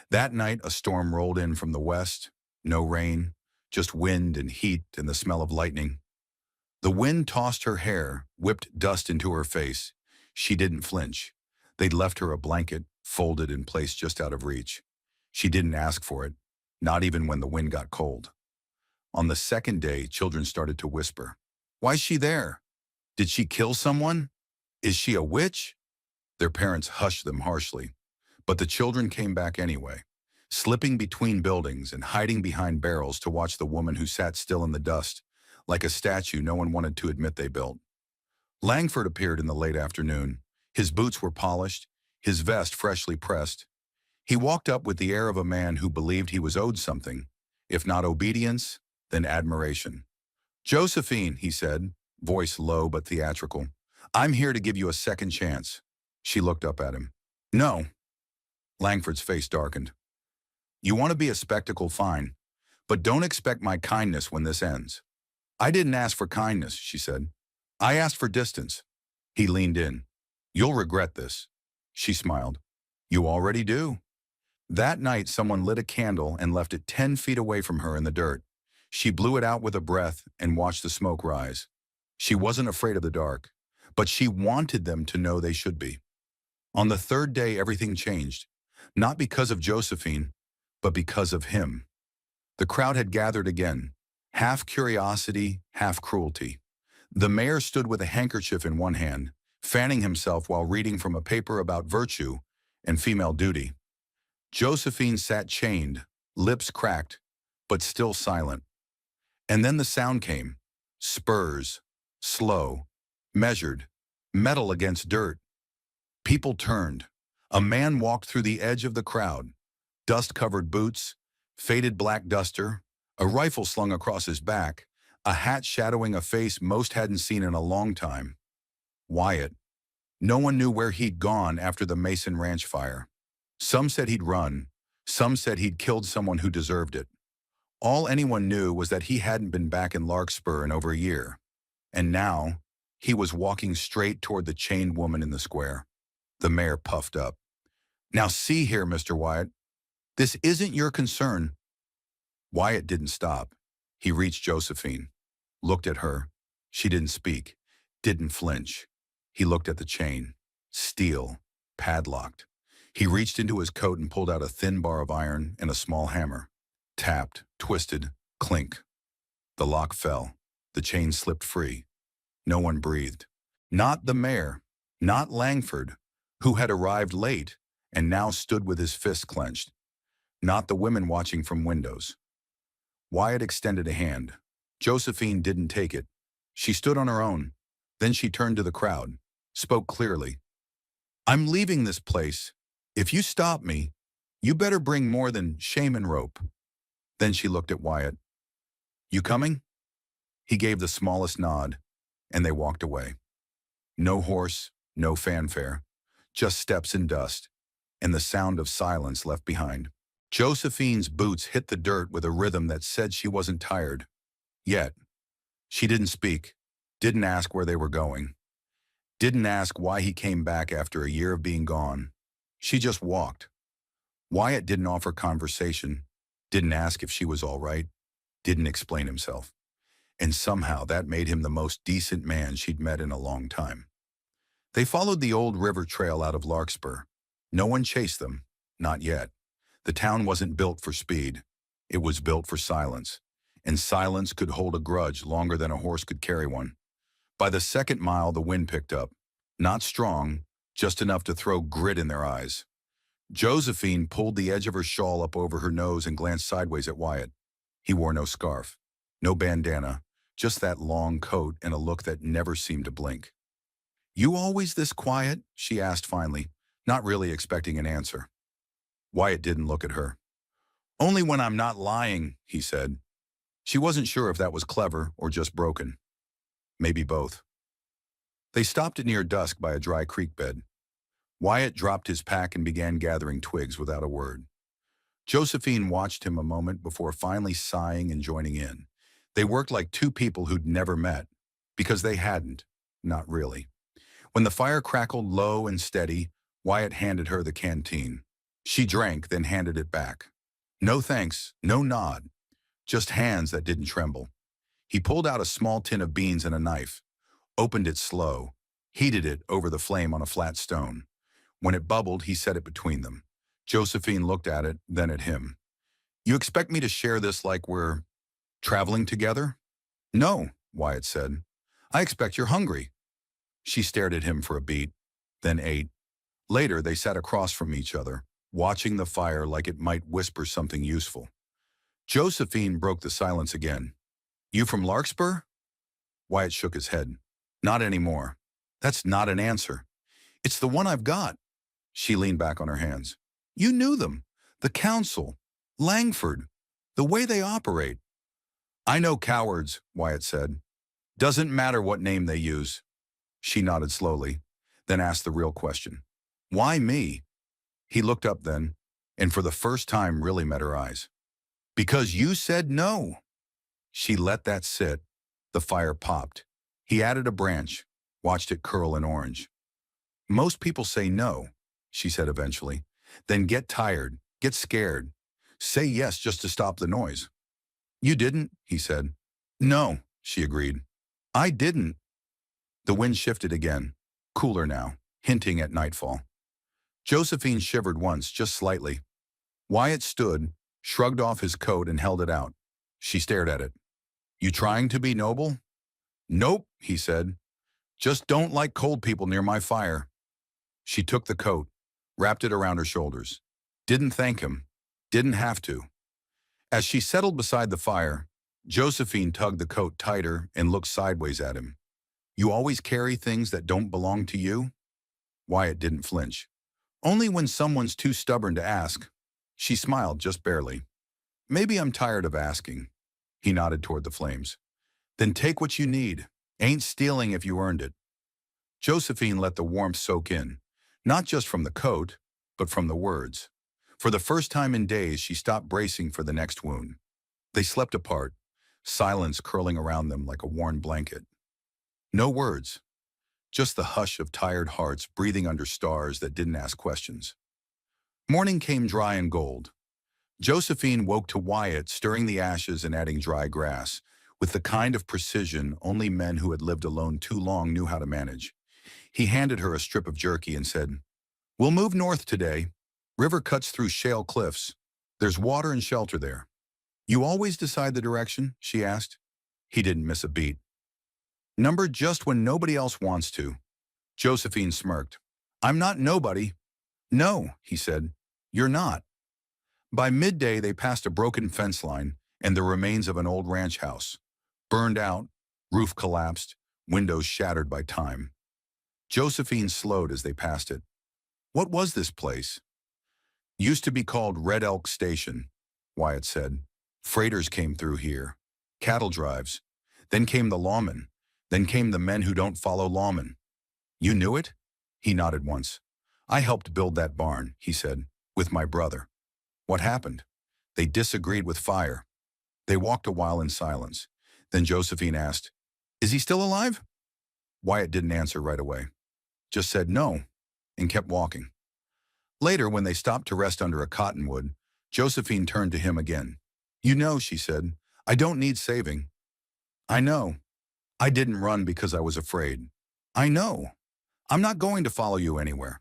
That night, a storm rolled in from the west. No rain, just wind and heat and the smell of lightning. The wind tossed her hair, whipped dust into her face. She didn't flinch. They'd left her a blanket, folded and placed just out of reach. She didn't ask for it, not even when the wind got cold. On the second day, children started to whisper, "Why's she there? Did she kill someone? Is she a witch?" Their parents hushed them harshly, but the children came back anyway, slipping between buildings and hiding behind barrels to watch the woman who sat still in the dust, like a statue no one wanted to admit they built. Langford appeared in the late afternoon. His boots were polished, his vest freshly pressed. He walked up with the air of a man who believed he was owed something, if not obedience, then admiration. "Josephine," he said, voice low but theatrical, "I'm here to give you a second chance." She looked up at him. "No." Langford's face darkened. "You want to be a spectacle, fine, but don't expect my kindness when this ends." "I didn't ask for kindness," she said. "I asked for distance." He leaned in. "You'll regret this." She smiled. "You already do." That night, someone lit a candle and left it 10 feet away from her in the dirt. She blew it out with a breath and watched the smoke rise. She wasn't afraid of the dark, but she wanted them to know they should be. On the third day, everything changed, not because of Josephine, but because of him. The crowd had gathered again, half curiosity, half cruelty. The mayor stood with a handkerchief in one hand, fanning himself while reading from a paper about virtue and female duty. Josephine sat chained, lips cracked, but still silent. And then the sound came. Spurs, slow, measured, metal against dirt. People turned. A man walked through the edge of the crowd. Dust-covered boots, faded black duster, a rifle slung across his back, a hat shadowing a face most hadn't seen in a long time. Wyatt. No one knew where he'd gone after the Mason Ranch fire. Some said he'd run. Some said he'd killed someone who deserved it. All anyone knew was that he hadn't been back in Larkspur in over a year. And now, he was walking straight toward the chained woman in the square. The mayor puffed up. "Now see here, Mr. Wyatt. This isn't your concern." Wyatt didn't stop. He reached Josephine, looked at her. She didn't speak, didn't flinch. He looked at the chain. Steel, padlocked. He reached into his coat and pulled out a thin bar of iron and a small hammer. Tapped, twisted, clink. The lock fell. The chain slipped free. No one breathed. Not the mayor, not Langford, who had arrived late and now stood with his fists clenched. Not the women watching from windows. Wyatt extended a hand. Josephine didn't take it. She stood on her own. Then she turned to the crowd, spoke clearly. "I'm leaving this place. If you stop me, you better bring more than shame and rope." Then she looked at Wyatt. "You coming?" He gave the smallest nod, and they walked away. No horse, no fanfare, just steps and dust, and the sound of silence left behind. Josephine's boots hit the dirt with a rhythm that said she wasn't tired. Yet, she didn't speak, didn't ask where they were going, didn't ask why he came back after a year of being gone. She just walked. Wyatt didn't offer conversation, didn't ask if she was all right, didn't explain himself. And somehow that made him the most decent man she'd met in a long time. They followed the old river trail out of Larkspur. No one chased them, not yet. The town wasn't built for speed. It was built for silence. And silence could hold a grudge longer than a horse could carry one. By the second mile, the wind picked up. Not strong, just enough to throw grit in their eyes. Josephine pulled the edge of her shawl up over her nose and glanced sideways at Wyatt. He wore no scarf, no bandana, just that long coat and a look that never seemed to blink. "You always this quiet?" she asked finally, not really expecting an answer. Wyatt didn't look at her. "Only when I'm not lying," he said. She wasn't sure if that was clever or just broken. Maybe both. They stopped at near dusk by a dry creek bed. Wyatt dropped his pack and began gathering twigs without a word. Josephine watched him a moment before finally sighing and joining in. They worked like two people who'd never met, because they hadn't, not really. When the fire crackled low and steady, Wyatt handed her the canteen. She drank, then handed it back. No thanks, no nod, just hands that didn't tremble. He pulled out a small tin of beans and a knife, opened it slow, heated it over the flame on a flat stone. When it bubbled, he set it between them. Josephine looked at it, then at him. "You expect me to share this like we're traveling together?" "No," Wyatt said. "I expect you're hungry." She stared at him for a beat, then ate. Later, they sat across from each other, watching the fire like it might whisper something useful. Josephine broke the silence again. "You from Larkspur?" Wyatt shook his head. "Not anymore. That's not an answer. It's the one I've got." She leaned back on her hands. "You knew them. The council. Langford. The way they operate." "I know cowards," Wyatt said. "Doesn't matter what name they use." She nodded slowly, then asked the real question. "Why me?" He looked up then, and for the first time really met her eyes. "Because you said no." She let that sit. The fire popped. He added a branch, watched it curl in orange. "Most people say no," she said eventually, "then get tired, get scared, say yes just to stop the noise." "You didn't," he said. "No," she agreed. "I didn't." The wind shifted again, cooler now, hinting at nightfall. Josephine shivered once, just slightly. Wyatt stood, shrugged off his coat and held it out. She stared at it. "You trying to be noble?" "Nope," he said. "Just don't like cold people near my fire." She took the coat, wrapped it around her shoulders. Didn't thank him. Didn't have to. As she settled beside the fire, Josephine tugged the coat tighter and looked sideways at him. "You always carry things that don't belong to you?" Wyatt didn't flinch. "Only when someone's too stubborn to ask." She smiled just barely. "Maybe I'm tired of asking." He nodded toward the flames. "Then take what you need. Ain't stealing if you earned it." Josephine let the warmth soak in, not just from the coat, but from the words. For the first time in days, she stopped bracing for the next wound. They slept apart, silence curling around them like a worn blanket. No words, just the hush of tired hearts breathing under stars that didn't ask questions. Morning came dry and gold. Josephine woke to Wyatt stirring the ashes and adding dry grass, with the kind of precision only men who had lived alone too long knew how to manage. He handed her a strip of jerky and said, "We'll move north today. River cuts through shale cliffs. There's water and shelter there." "You always decide the direction?" she asked. He didn't miss a beat. "Number just when nobody else wants to." Josephine smirked. "I'm not nobody." "No," he said. "You're not." By midday, they passed a broken fence line and the remains of an old ranch house. Burned out, roof collapsed, windows shattered by time. Josephine slowed as they passed it. "What was this place?" "Used to be called Red Elk Station," Wyatt said. "Freighters came through here. Cattle drives. Then came the lawmen. Then came the men who don't follow lawmen." "You knew it?" He nodded once. "I helped build that barn," he said, "with my brother." "What happened?" "They disagreed with fire." They walked a while in silence. Then Josephine asked, "Is he still alive?" Wyatt didn't answer right away. Just said no, and kept walking. Later, when they stopped to rest under a cottonwood, Josephine turned to him again. You know, she said, I don't need saving. I know. I didn't run because I was afraid. I know. I'm not going to follow you anywhere.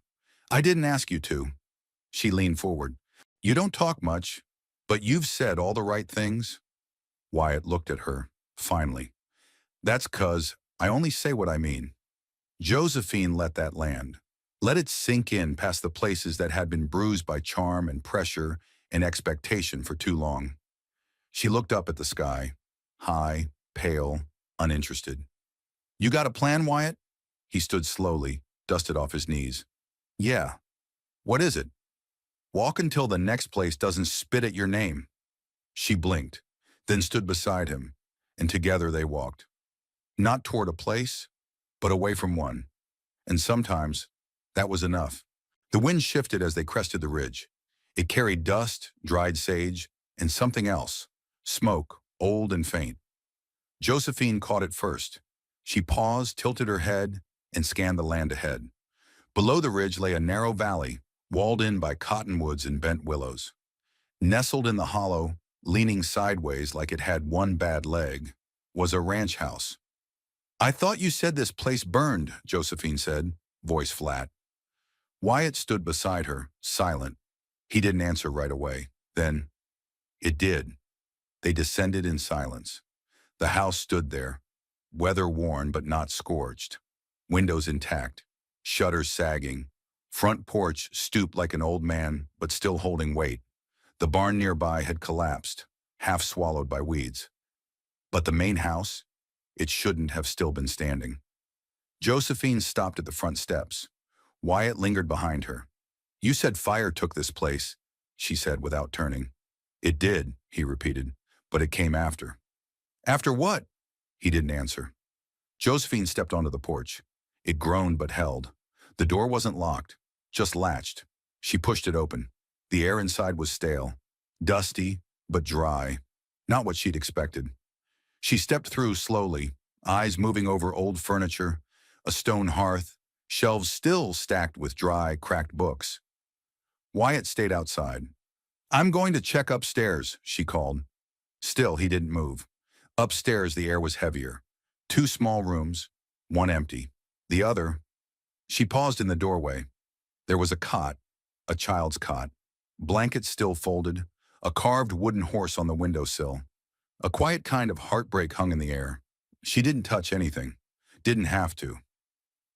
I didn't ask you to. She leaned forward. You don't talk much, but you've said all the right things. Wyatt looked at her, finally. That's 'cause I only say what I mean. Josephine let that land. Let it sink in past the places that had been bruised by charm and pressure and expectation for too long. She looked up at the sky, high, pale, uninterested. You got a plan, Wyatt? He stood slowly, dusted off his knees. Yeah. What is it? Walk until the next place doesn't spit at your name. She blinked, then stood beside him, and together they walked. Not toward a place, but away from one. And sometimes, that was enough. The wind shifted as they crested the ridge. It carried dust, dried sage, and something else, smoke, old and faint. Josephine caught it first. She paused, tilted her head, and scanned the land ahead. Below the ridge lay a narrow valley, walled in by cottonwoods and bent willows. Nestled in the hollow, leaning sideways like it had one bad leg, was a ranch house. I thought you said this place burned, Josephine said, voice flat. Wyatt stood beside her, silent. He didn't answer right away. Then, it did. They descended in silence. The house stood there, weather-worn but not scorched, windows intact, shutters sagging, front porch stooped like an old man but still holding weight. The barn nearby had collapsed, half swallowed by weeds. But the main house, it shouldn't have still been standing. Josephine stopped at the front steps. Wyatt lingered behind her. You said fire took this place, she said without turning. It did, he repeated, but it came after. After what? He didn't answer. Josephine stepped onto the porch. It groaned but held. The door wasn't locked, just latched. She pushed it open. The air inside was stale, dusty but dry, not what she'd expected. She stepped through slowly, eyes moving over old furniture, a stone hearth, shelves still stacked with dry, cracked books. Wyatt stayed outside. I'm going to check upstairs, she called. Still, he didn't move. Upstairs, the air was heavier. 2 small rooms, one empty. The other... She paused in the doorway. There was a cot, a child's cot, blankets still folded, a carved wooden horse on the windowsill. A quiet kind of heartbreak hung in the air. She didn't touch anything. Didn't have to.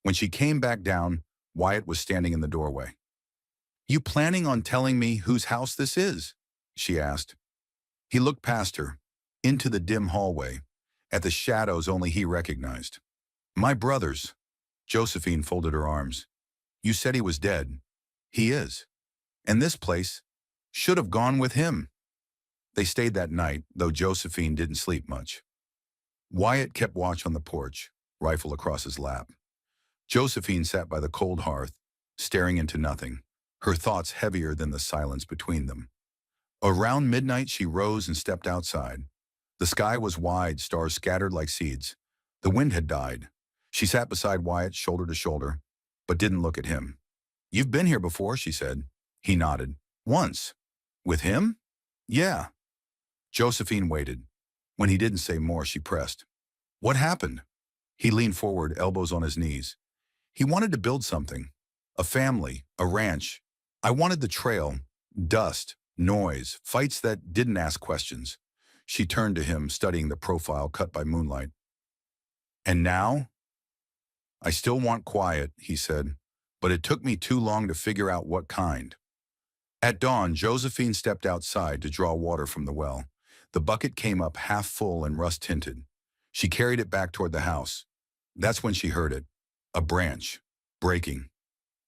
When she came back down, Wyatt was standing in the doorway. You planning on telling me whose house this is? She asked. He looked past her, into the dim hallway, at the shadows only he recognized. My brother's. Josephine folded her arms. You said he was dead. He is. And this place should have gone with him. They stayed that night, though Josephine didn't sleep much. Wyatt kept watch on the porch, rifle across his lap. Josephine sat by the cold hearth, staring into nothing, her thoughts heavier than the silence between them. Around midnight, she rose and stepped outside. The sky was wide, stars scattered like seeds. The wind had died. She sat beside Wyatt, shoulder to shoulder, but didn't look at him. You've been here before, she said. He nodded. Once. With him? Yeah. Josephine waited. When he didn't say more, she pressed. What happened? He leaned forward, elbows on his knees. He wanted to build something. A family, a ranch. I wanted the trail, dust, noise, fights that didn't ask questions. She turned to him, studying the profile cut by moonlight. And now? I still want quiet, he said, but it took me too long to figure out what kind. At dawn, Josephine stepped outside to draw water from the well. The bucket came up half full and rust-tinted. She carried it back toward the house. That's when she heard it. A branch. Breaking.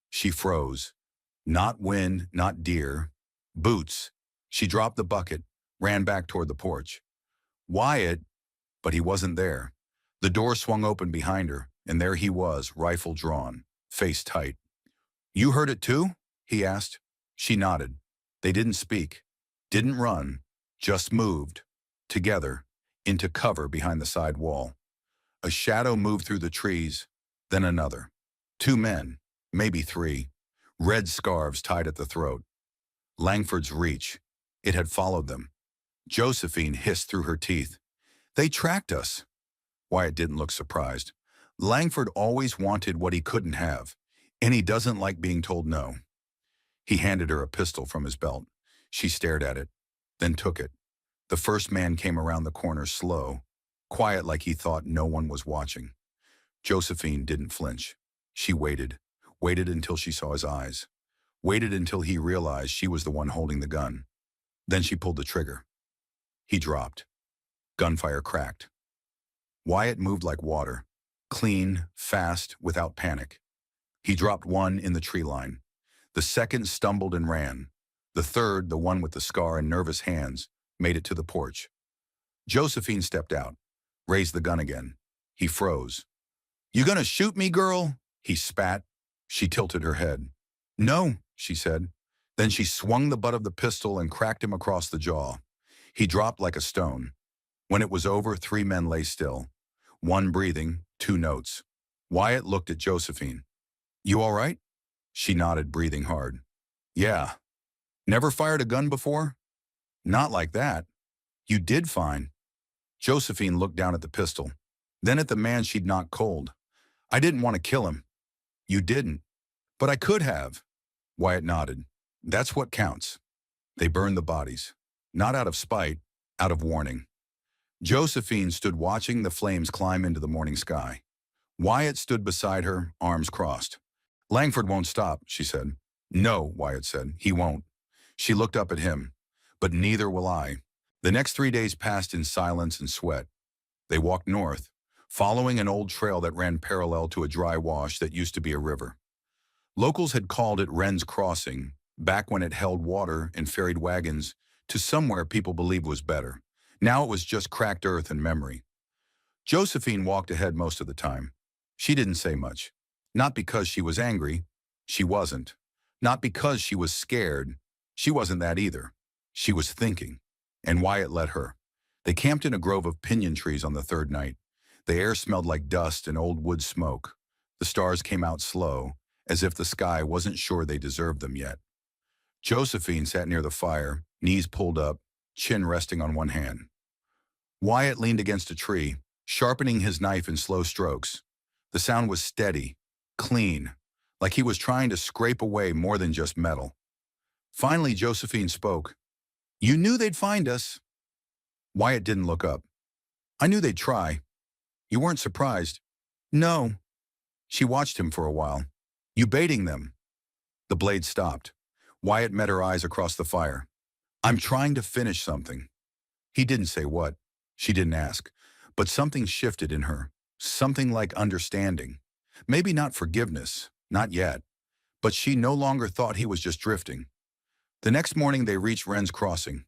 She froze. Not wind, not deer. Boots. She dropped the bucket, ran back toward the porch. Wyatt, but he wasn't there. The door swung open behind her, and there he was, rifle drawn, face tight. You heard it too? He asked. She nodded. They didn't speak, didn't run, just moved, together, into cover behind the side wall. A shadow moved through the trees, then another. 2 men, maybe 3, red scarves tied at the throat. Langford's reach. It had followed them. Josephine hissed through her teeth. They tracked us. Wyatt didn't look surprised. Langford always wanted what he couldn't have, and he doesn't like being told no. He handed her a pistol from his belt. She stared at it, then took it. The first man came around the corner slow, quiet like he thought no one was watching. Josephine didn't flinch. She waited until she saw his eyes, waited until he realized she was the one holding the gun. Then she pulled the trigger. He dropped. Gunfire cracked. Wyatt moved like water, clean, fast, without panic. He dropped one in the tree line. The second stumbled and ran. The third, the one with the scar and nervous hands, made it to the porch. Josephine stepped out, raised the gun again. He froze. "You gonna shoot me, girl?" He spat. She tilted her head. "No," she said. Then she swung the butt of the pistol and cracked him across the jaw. He dropped like a stone. When it was over, 3 men lay still. One breathing, 2 notes. Wyatt looked at Josephine. "You all right?" She nodded, breathing hard. "Yeah." "Never fired a gun before?" "Not like that." "You did fine." Josephine looked down at the pistol, then at the man she'd knocked cold. "I didn't want to kill him." "You didn't." "But I could have." Wyatt nodded. "That's what counts." They burned the bodies. Not out of spite, out of warning. Josephine stood watching the flames climb into the morning sky. Wyatt stood beside her, arms crossed. "Langford won't stop," she said. "No," Wyatt said, "he won't." She looked up at him. "But neither will I." The next 3 days passed in silence and sweat. They walked north, following an old trail that ran parallel to a dry wash that used to be a river. Locals had called it Wren's Crossing, back when it held water and ferried wagons to somewhere people believed was better. Now it was just cracked earth and memory. Josephine walked ahead most of the time. She didn't say much. Not because she was angry. She wasn't. Not because she was scared. She wasn't that either. She was thinking. And Wyatt let her. They camped in a grove of pinyon trees on the 3rd night. The air smelled like dust and old wood smoke. The stars came out slow, as if the sky wasn't sure they deserved them yet. Josephine sat near the fire, knees pulled up, chin resting on one hand. Wyatt leaned against a tree, sharpening his knife in slow strokes. The sound was steady, clean, like he was trying to scrape away more than just metal. Finally, Josephine spoke. "You knew they'd find us." Wyatt didn't look up. "I knew they'd try." "You weren't surprised?" "No." She watched him for a while. "You baiting them?" The blade stopped. Wyatt met her eyes across the fire. "I'm trying to finish something." He didn't say what. She didn't ask. But something shifted in her. Something like understanding. Maybe not forgiveness. Not yet. But she no longer thought he was just drifting. The next morning they reached Wren's Crossing.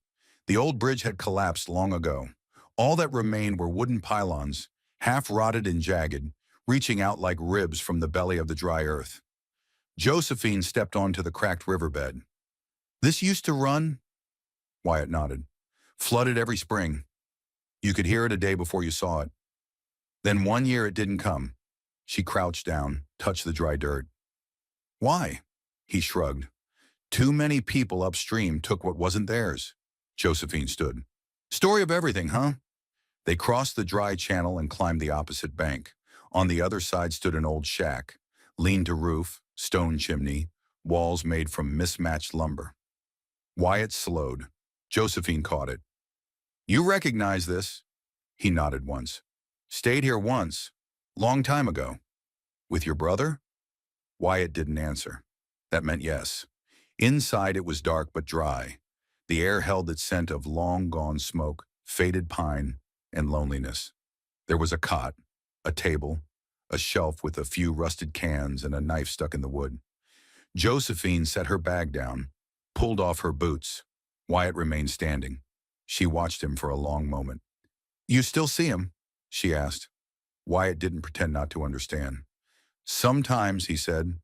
The old bridge had collapsed long ago. All that remained were wooden pylons, half rotted and jagged, reaching out like ribs from the belly of the dry earth. Josephine stepped onto the cracked riverbed. "This used to run?" Wyatt nodded. "Flooded every spring. You could hear it a day before you saw it. Then one year it didn't come." She crouched down, touched the dry dirt. "Why?" He shrugged. "Too many people upstream took what wasn't theirs." Josephine stood. "Story of everything, huh?" They crossed the dry channel and climbed the opposite bank. On the other side stood an old shack, lean-to-roof, stone chimney, walls made from mismatched lumber. Wyatt slowed. Josephine caught it. "You recognize this?" He nodded once. "Stayed here once. Long time ago." "With your brother?" Wyatt didn't answer. That meant yes. Inside it was dark but dry. The air held its scent of long-gone smoke, faded pine, and loneliness. There was a cot, a table, a shelf with a few rusted cans and a knife stuck in the wood. Josephine set her bag down, pulled off her boots. Wyatt remained standing. She watched him for a long moment. "You still see him?" she asked. Wyatt didn't pretend not to understand. "Sometimes," he said.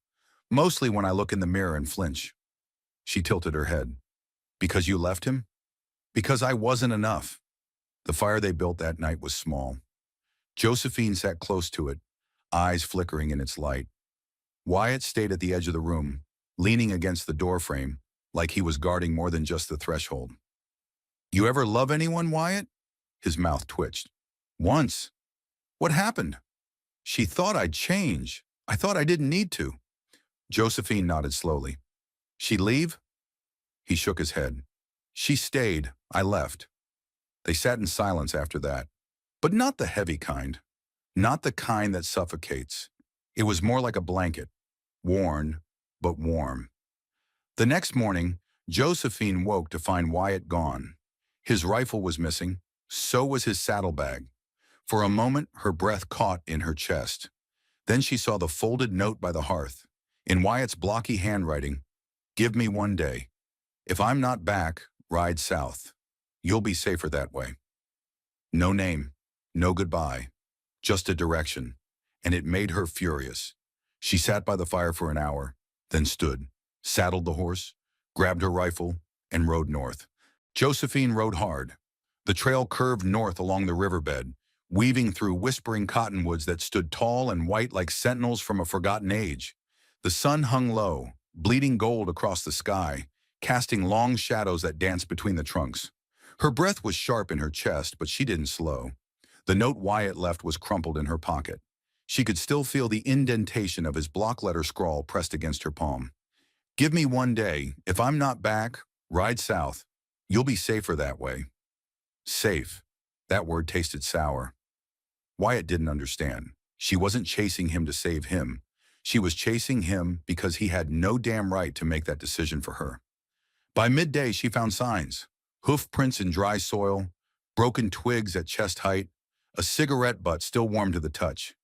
"Mostly when I look in the mirror and flinch." She tilted her head. "Because you left him?" "Because I wasn't enough." The fire they built that night was small. Josephine sat close to it, eyes flickering in its light. Wyatt stayed at the edge of the room, leaning against the doorframe like he was guarding more than just the threshold. You ever love anyone, Wyatt? His mouth twitched. Once. What happened? She thought I'd change. I thought I didn't need to. Josephine nodded slowly. She leave? He shook his head. She stayed. I left. They sat in silence after that. But not the heavy kind. Not the kind that suffocates. It was more like a blanket. Worn, but warm. The next morning, Josephine woke to find Wyatt gone. His rifle was missing. So was his saddlebag. For a moment, her breath caught in her chest. Then she saw the folded note by the hearth. In Wyatt's blocky handwriting, give me one day. If I'm not back, ride south. You'll be safer that way. No name, no goodbye, just a direction. And it made her furious. She sat by the fire for an hour, then stood, saddled the horse, grabbed her rifle, and rode north. Josephine rode hard. The trail curved north along the riverbed, weaving through whispering cottonwoods that stood tall and white like sentinels from a forgotten age. The sun hung low, bleeding gold across the sky, casting long shadows that danced between the trunks. Her breath was sharp in her chest, but she didn't slow. The note Wyatt left was crumpled in her pocket. She could still feel the indentation of his block letter scrawl pressed against her palm. Give me one day. If I'm not back, ride south. You'll be safer that way. Safe. That word tasted sour. Wyatt didn't understand. She wasn't chasing him to save him. She was chasing him because he had no damn right to make that decision for her. By midday, she found signs. Hoof prints in dry soil, broken twigs at chest height, a cigarette butt still warm to the touch.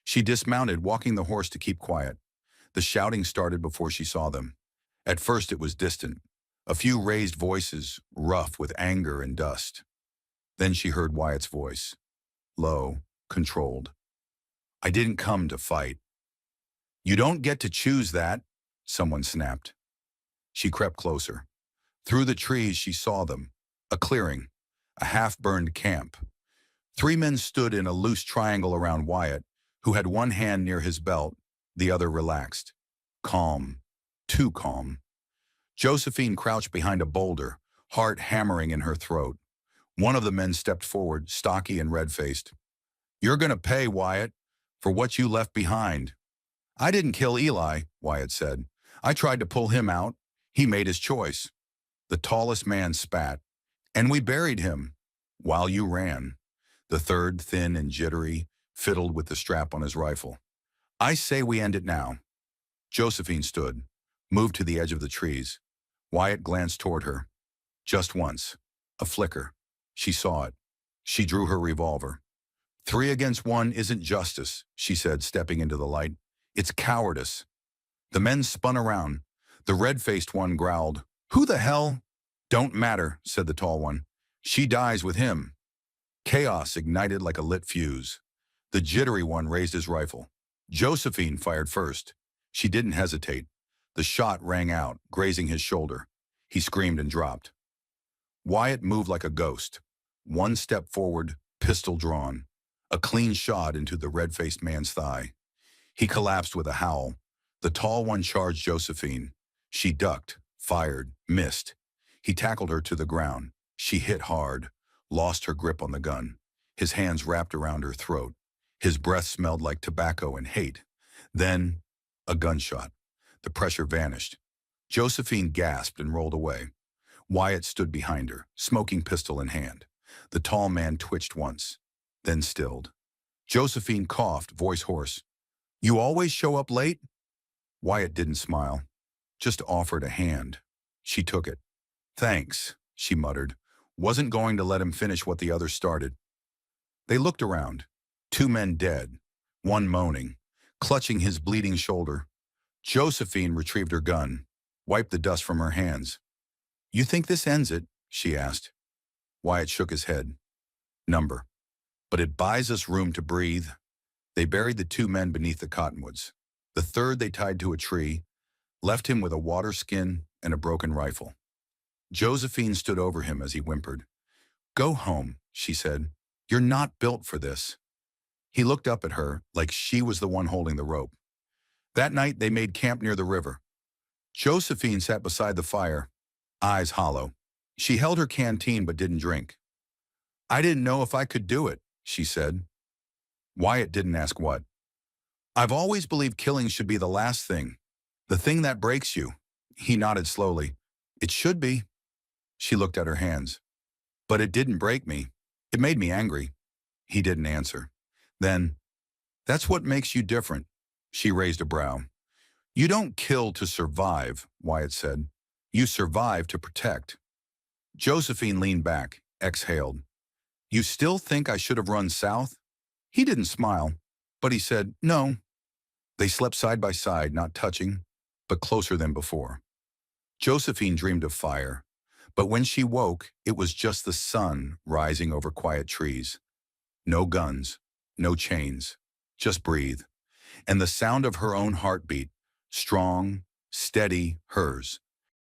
She dismounted, walking the horse to keep quiet. The shouting started before she saw them. At first, it was distant. A few raised voices, rough with anger and dust. Then she heard Wyatt's voice, low, controlled. I didn't come to fight. You don't get to choose that, someone snapped. She crept closer. Through the trees, she saw them. A clearing, a half-burned camp. 3 men stood in a loose triangle around Wyatt, who had one hand near his belt, the other relaxed. Calm. Too calm. Josephine crouched behind a boulder, heart hammering in her throat. One of the men stepped forward, stocky and red-faced. You're gonna pay, Wyatt, for what you left behind. I didn't kill Eli, Wyatt said. I tried to pull him out. He made his choice. The tallest man spat. And we buried him. While you ran. The third, thin and jittery, fiddled with the strap on his rifle. I say we end it now. Josephine stood, moved to the edge of the trees. Wyatt glanced toward her. Just once. A flicker. She saw it. She drew her revolver. 3 against 1 isn't justice, she said, stepping into the light. It's cowardice. The men spun around. The red-faced one growled, Who the hell? Don't matter, said the tall one. She dies with him. Chaos ignited like a lit fuse. The jittery one raised his rifle. Josephine fired first. She didn't hesitate. The shot rang out, grazing his shoulder. He screamed and dropped. Wyatt moved like a ghost. 1 step forward, pistol drawn. A clean shot into the red-faced man's thigh. He collapsed with a howl. The tall one charged Josephine. She ducked, fired, missed. He tackled her to the ground. She hit hard, lost her grip on the gun. His hands wrapped around her throat. His breath smelled like tobacco and hate. Then, a gunshot. The pressure vanished. Josephine gasped and rolled away. Wyatt stood behind her, smoking pistol in hand. The tall man twitched once, then stilled. Josephine coughed, voice hoarse. You always show up late? Wyatt didn't smile, just offered a hand. She took it. Thanks, she muttered. Wasn't going to let him finish what the other started. They looked around. 2 men dead, 1 moaning, clutching his bleeding shoulder. Josephine retrieved her gun, wiped the dust from her hands. You think this ends it? She asked. Wyatt shook his head. Number. But it buys us room to breathe. They buried the 2 men beneath the cottonwoods. The third they tied to a tree, left him with a water skin and a broken rifle. Josephine stood over him as he whimpered. Go home, she said. You're not built for this. He looked up at her like she was the one holding the rope. That night they made camp near the river. Josephine sat beside the fire, eyes hollow. She held her canteen but didn't drink. I didn't know if I could do it, she said. Wyatt didn't ask what. I've always believed killing should be the last thing. The thing that breaks you. He nodded slowly. It should be. She looked at her hands. But it didn't break me. It made me angry. He didn't answer. Then, that's what makes you different. She raised a brow. You don't kill to survive, Wyatt said. You survive to protect. Josephine leaned back, exhaled. You still think I should have run south? He didn't smile, but he said, no. They slept side by side, not touching, but closer than before. Josephine dreamed of fire, but when she woke, it was just the sun rising over quiet trees. No guns, no chains, just breathe. And the sound of her own heartbeat, strong, steady, hers.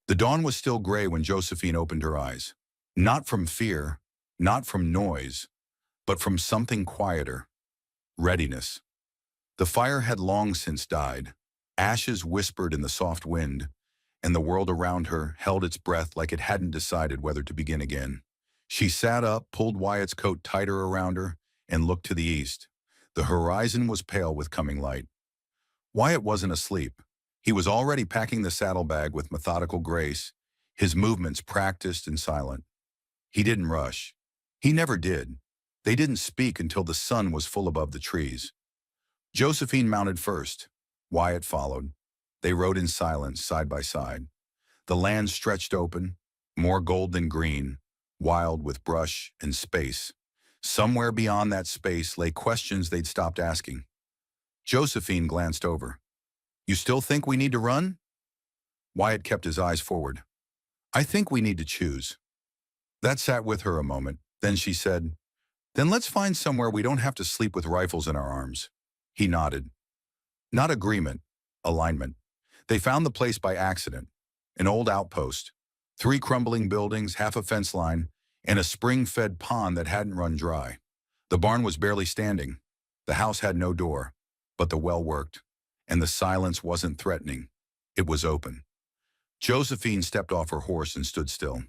The dawn was still gray when Josephine opened her eyes. Not from fear, not from noise, but from something quieter. Readiness. The fire had long since died. Ashes whispered in the soft wind, and the world around her held its breath like it hadn't decided whether to begin again. She sat up, pulled Wyatt's coat tighter around her, and looked to the east. The horizon was pale with coming light. Wyatt wasn't asleep. He was already packing the saddlebag with methodical grace, his movements practiced and silent. He didn't rush. He never did. They didn't speak until the sun was full above the trees. Josephine mounted first. Wyatt followed. They rode in silence, side by side. The land stretched open, more gold than green, wild with brush and space. Somewhere beyond that space lay questions they'd stopped asking. Josephine glanced over. You still think we need to run? Wyatt kept his eyes forward. I think we need to choose. That sat with her a moment. Then she said, then let's find somewhere we don't have to sleep with rifles in our arms. He nodded. Not agreement, alignment. They found the place by accident. An old outpost. 3 crumbling buildings, half a fence line, and a spring-fed pond that hadn't run dry. The barn was barely standing. The house had no door, but the well worked, and the silence wasn't threatening. It was open. Josephine stepped off her horse and stood still.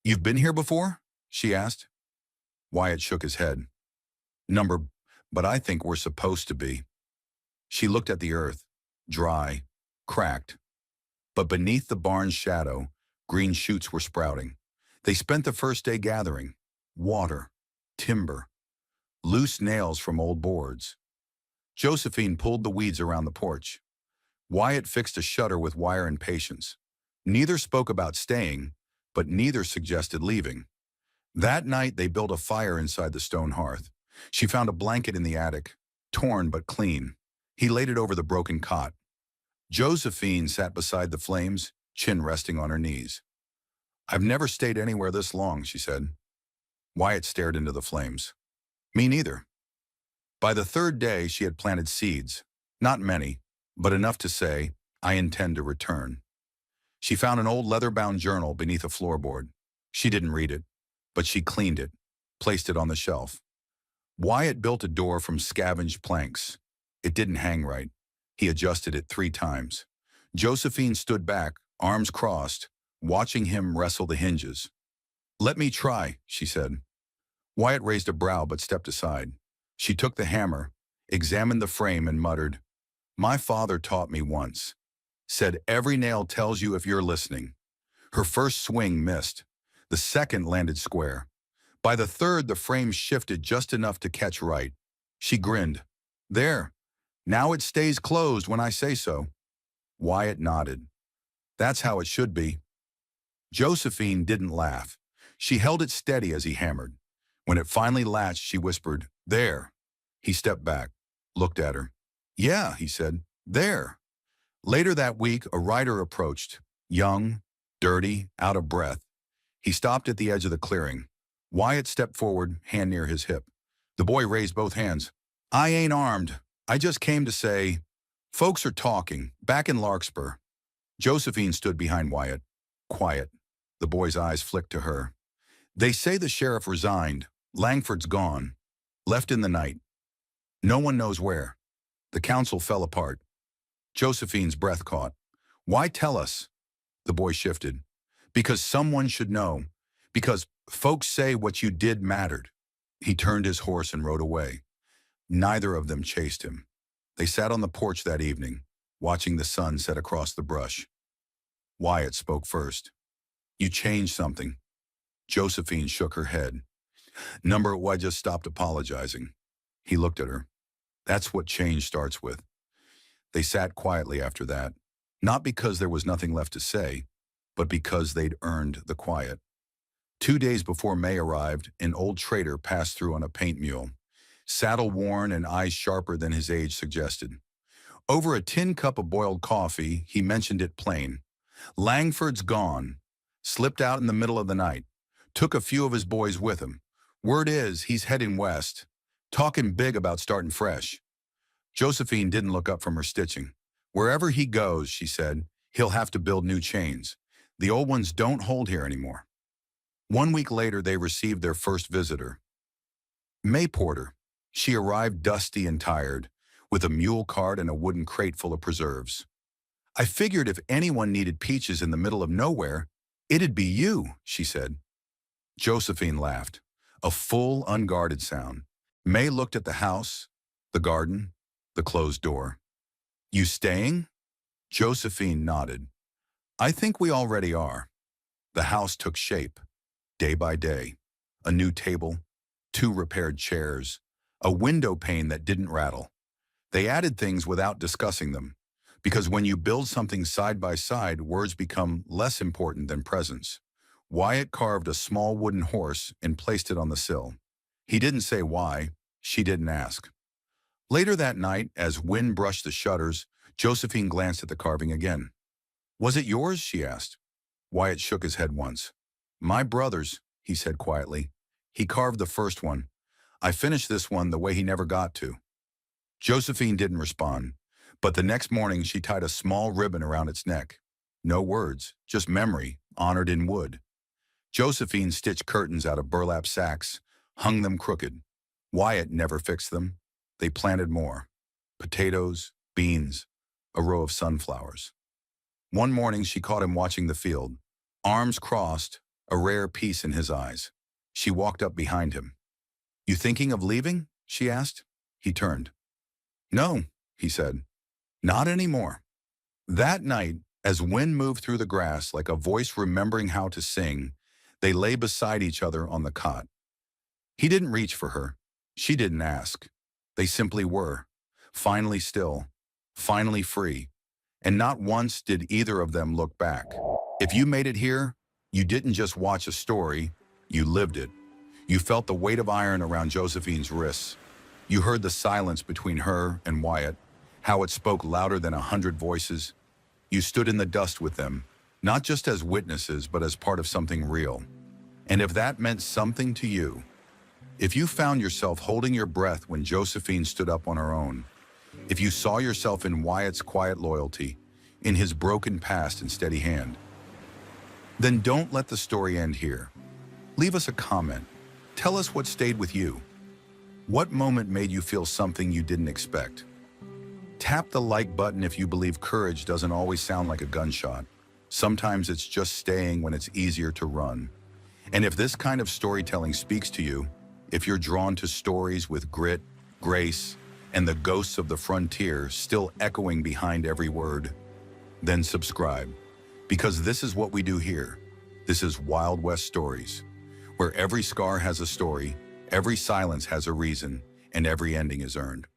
You've been here before? She asked. Wyatt shook his head. Number, but I think we're supposed to be. She looked at the earth, dry, cracked. But beneath the barn's shadow, green shoots were sprouting. They spent the first day gathering. Water, timber, loose nails from old boards. Josephine pulled the weeds around the porch. Wyatt fixed a shutter with wire and patience. Neither spoke about staying, but neither suggested leaving. That night, they built a fire inside the stone hearth. She found a blanket in the attic, torn but clean. He laid it over the broken cot. Josephine sat beside the flames, chin resting on her knees. I've never stayed anywhere this long, she said. Wyatt stared into the flames. Me neither. By the 3rd day, she had planted seeds. Not many, but enough to say, I intend to return. She found an old leather-bound journal beneath a floorboard. She didn't read it, but she cleaned it, placed it on the shelf. Wyatt built a door from scavenged planks. It didn't hang right. He adjusted it 3 times. Josephine stood back, arms crossed, watching him wrestle the hinges. Let me try, she said. Wyatt raised a brow but stepped aside. She took the hammer, examined the frame and muttered, My father taught me once. Said every nail tells you if you're listening. Her first swing missed. The second landed square. By the third, the frame shifted just enough to catch right. She grinned. There. Now it stays closed when I say so. Wyatt nodded. That's how it should be. Josephine didn't laugh. She held it steady as he hammered. When it finally latched, she whispered, There. He stepped back, looked at her. Yeah, he said, there. Later that week, a rider approached, young, dirty, out of breath. He stopped at the edge of the clearing. Wyatt stepped forward, hand near his hip. The boy raised both hands. I ain't armed. I just came to say, folks are talking, back in Larkspur. Josephine stood behind Wyatt, quiet. The boy's eyes flicked to her. They say the sheriff resigned. Langford's gone. Left in the night. No one knows where. The council fell apart. Josephine's breath caught. Why tell us? The boy shifted. Because someone should know. Because folks say what you did mattered. He turned his horse and rode away. Neither of them chased him. They sat on the porch that evening, watching the sun set across the brush. Wyatt spoke first. You changed something. Josephine shook her head. Number one just stopped apologizing. He looked at her. That's what change starts with. They sat quietly after that, not because there was nothing left to say, but because they'd earned the quiet. 2 days before May arrived, an old trader passed through on a paint mule, saddle worn and eyes sharper than his age suggested. Over a tin cup of boiled coffee, he mentioned it plain. Langford's gone. Slipped out in the middle of the night. Took a few of his boys with him. Word is he's heading west. Talking big about starting fresh. Josephine didn't look up from her stitching. Wherever he goes, she said, he'll have to build new chains. The old ones don't hold here anymore. 1 week later, they received their first visitor. May Porter. She arrived dusty and tired, with a mule cart and a wooden crate full of preserves. I figured if anyone needed peaches in the middle of nowhere, it'd be you, she said. Josephine laughed, a full, unguarded sound. May looked at the house, the garden, the closed door. You staying? Josephine nodded. I think we already are. The house took shape, day by day. A new table, 2 repaired chairs, a window pane that didn't rattle. They added things without discussing them, because when you build something side by side, words become less important than presence. Wyatt carved a small wooden horse and placed it on the sill. He didn't say why. She didn't ask. Later that night, as wind brushed the shutters, Josephine glanced at the carving again. Was it yours? She asked. Wyatt shook his head once. My brother's, he said quietly. He carved the first one. I finished this one the way he never got to. Josephine didn't respond, but the next morning she tied a small ribbon around its neck. No words, just memory, honored in wood. Josephine stitched curtains out of burlap sacks, hung them crooked. Wyatt never fixed them. They planted more. Potatoes, beans, a row of sunflowers. One morning she caught him watching the field, arms crossed, a rare peace in his eyes. She walked up behind him. You thinking of leaving? She asked. He turned. No, he said. Not anymore. That night, as wind moved through the grass like a voice remembering how to sing, they lay beside each other on the cot. He didn't reach for her. She didn't ask. They simply were, finally still, finally free. And not once did either of them look back. If you made it here, you didn't just watch a story, you lived it. You felt the weight of iron around Josephine's wrists. You heard the silence between her and Wyatt, how it spoke louder than 100 voices. You stood in the dust with them, not just as witnesses, but as part of something real. And if that meant something to you, if you found yourself holding your breath when Josephine stood up on her own, if you saw yourself in Wyatt's quiet loyalty, in his broken past and steady hand, then don't let the story end here. Leave us a comment. Tell us what stayed with you. What moment made you feel something you didn't expect? Tap the like button if you believe courage doesn't always sound like a gunshot. Sometimes it's just staying when it's easier to run. And if this kind of storytelling speaks to you, if you're drawn to stories with grit, grace, and the ghosts of the frontier still echoing behind every word, then subscribe. Because this is what we do here. This is Wild West Stories, where every scar has a story, every silence has a reason, and every ending is earned.